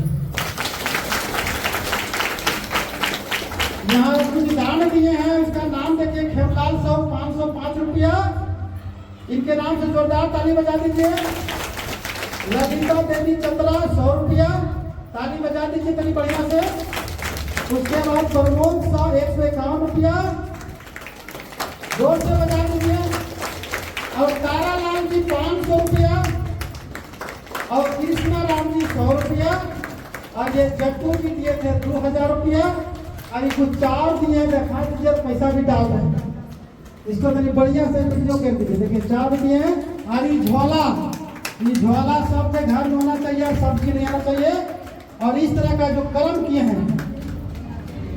यहाँ कुछ दान दिए हैं, उसका नाम देखिए, खेमलाल साहब 505 रुपया, इनके नाम से जोरदार ताली बजा दीजिए। ललिता देवी चंद्रा 100 रुपया, ताली बजा दीजिए तनी बढ़िया से। उसके बाद प्रमोद साहब 151 रुपया, जोर से बजा दीजिए। और तारालाल जी 500 रुपया और कृष्णा राम जी 100 रुपया और ये जट्टू जी दिए थे 2000 रुपया और ये कुछ 4 दिए दिखा दीजिए, पैसा भी डाल रहे हैं इसको तनी बढ़िया से वीडियो कर दीजिए। देखिए 4 दिए हैं और ये झोला सबके घर में होना चाहिए, सब्जी नहीं आना चाहिए। और इस तरह का जो कलम किए हैं,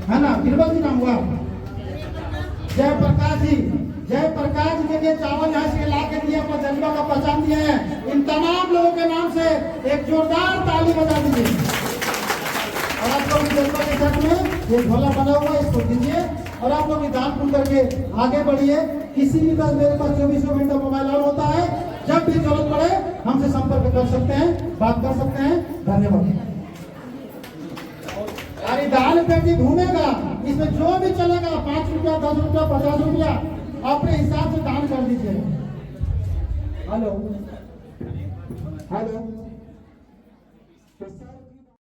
है ना, बीरबल जी नाम हुआ, जयप्रकाश जी के लिए चावल यहाँ से ला के दिए, अपना जज्बा का पहचान दिए हैं। इन तमाम लोगों के नाम से एक जोरदार ताली बजा दीजिए। और आप लोग जज्बा के साथ में ये झोला बना हुआ है, इसको दीजिए और आप लोग दान पुण्य करके आगे बढ़िए। किसी भी तरह मेरे पास 24 घंटा मोबाइल ऑन होता है, जब भी जरूरत पड़े हमसे संपर्क कर सकते हैं, बात कर सकते हैं। धन्यवाद। अरे दान पेटी घूमेगा, इसमें जो भी चलेगा 5 रुपया, 10 रुपया, 50 रुपया अपने हिसाब से दान कर दीजिए। हेलो।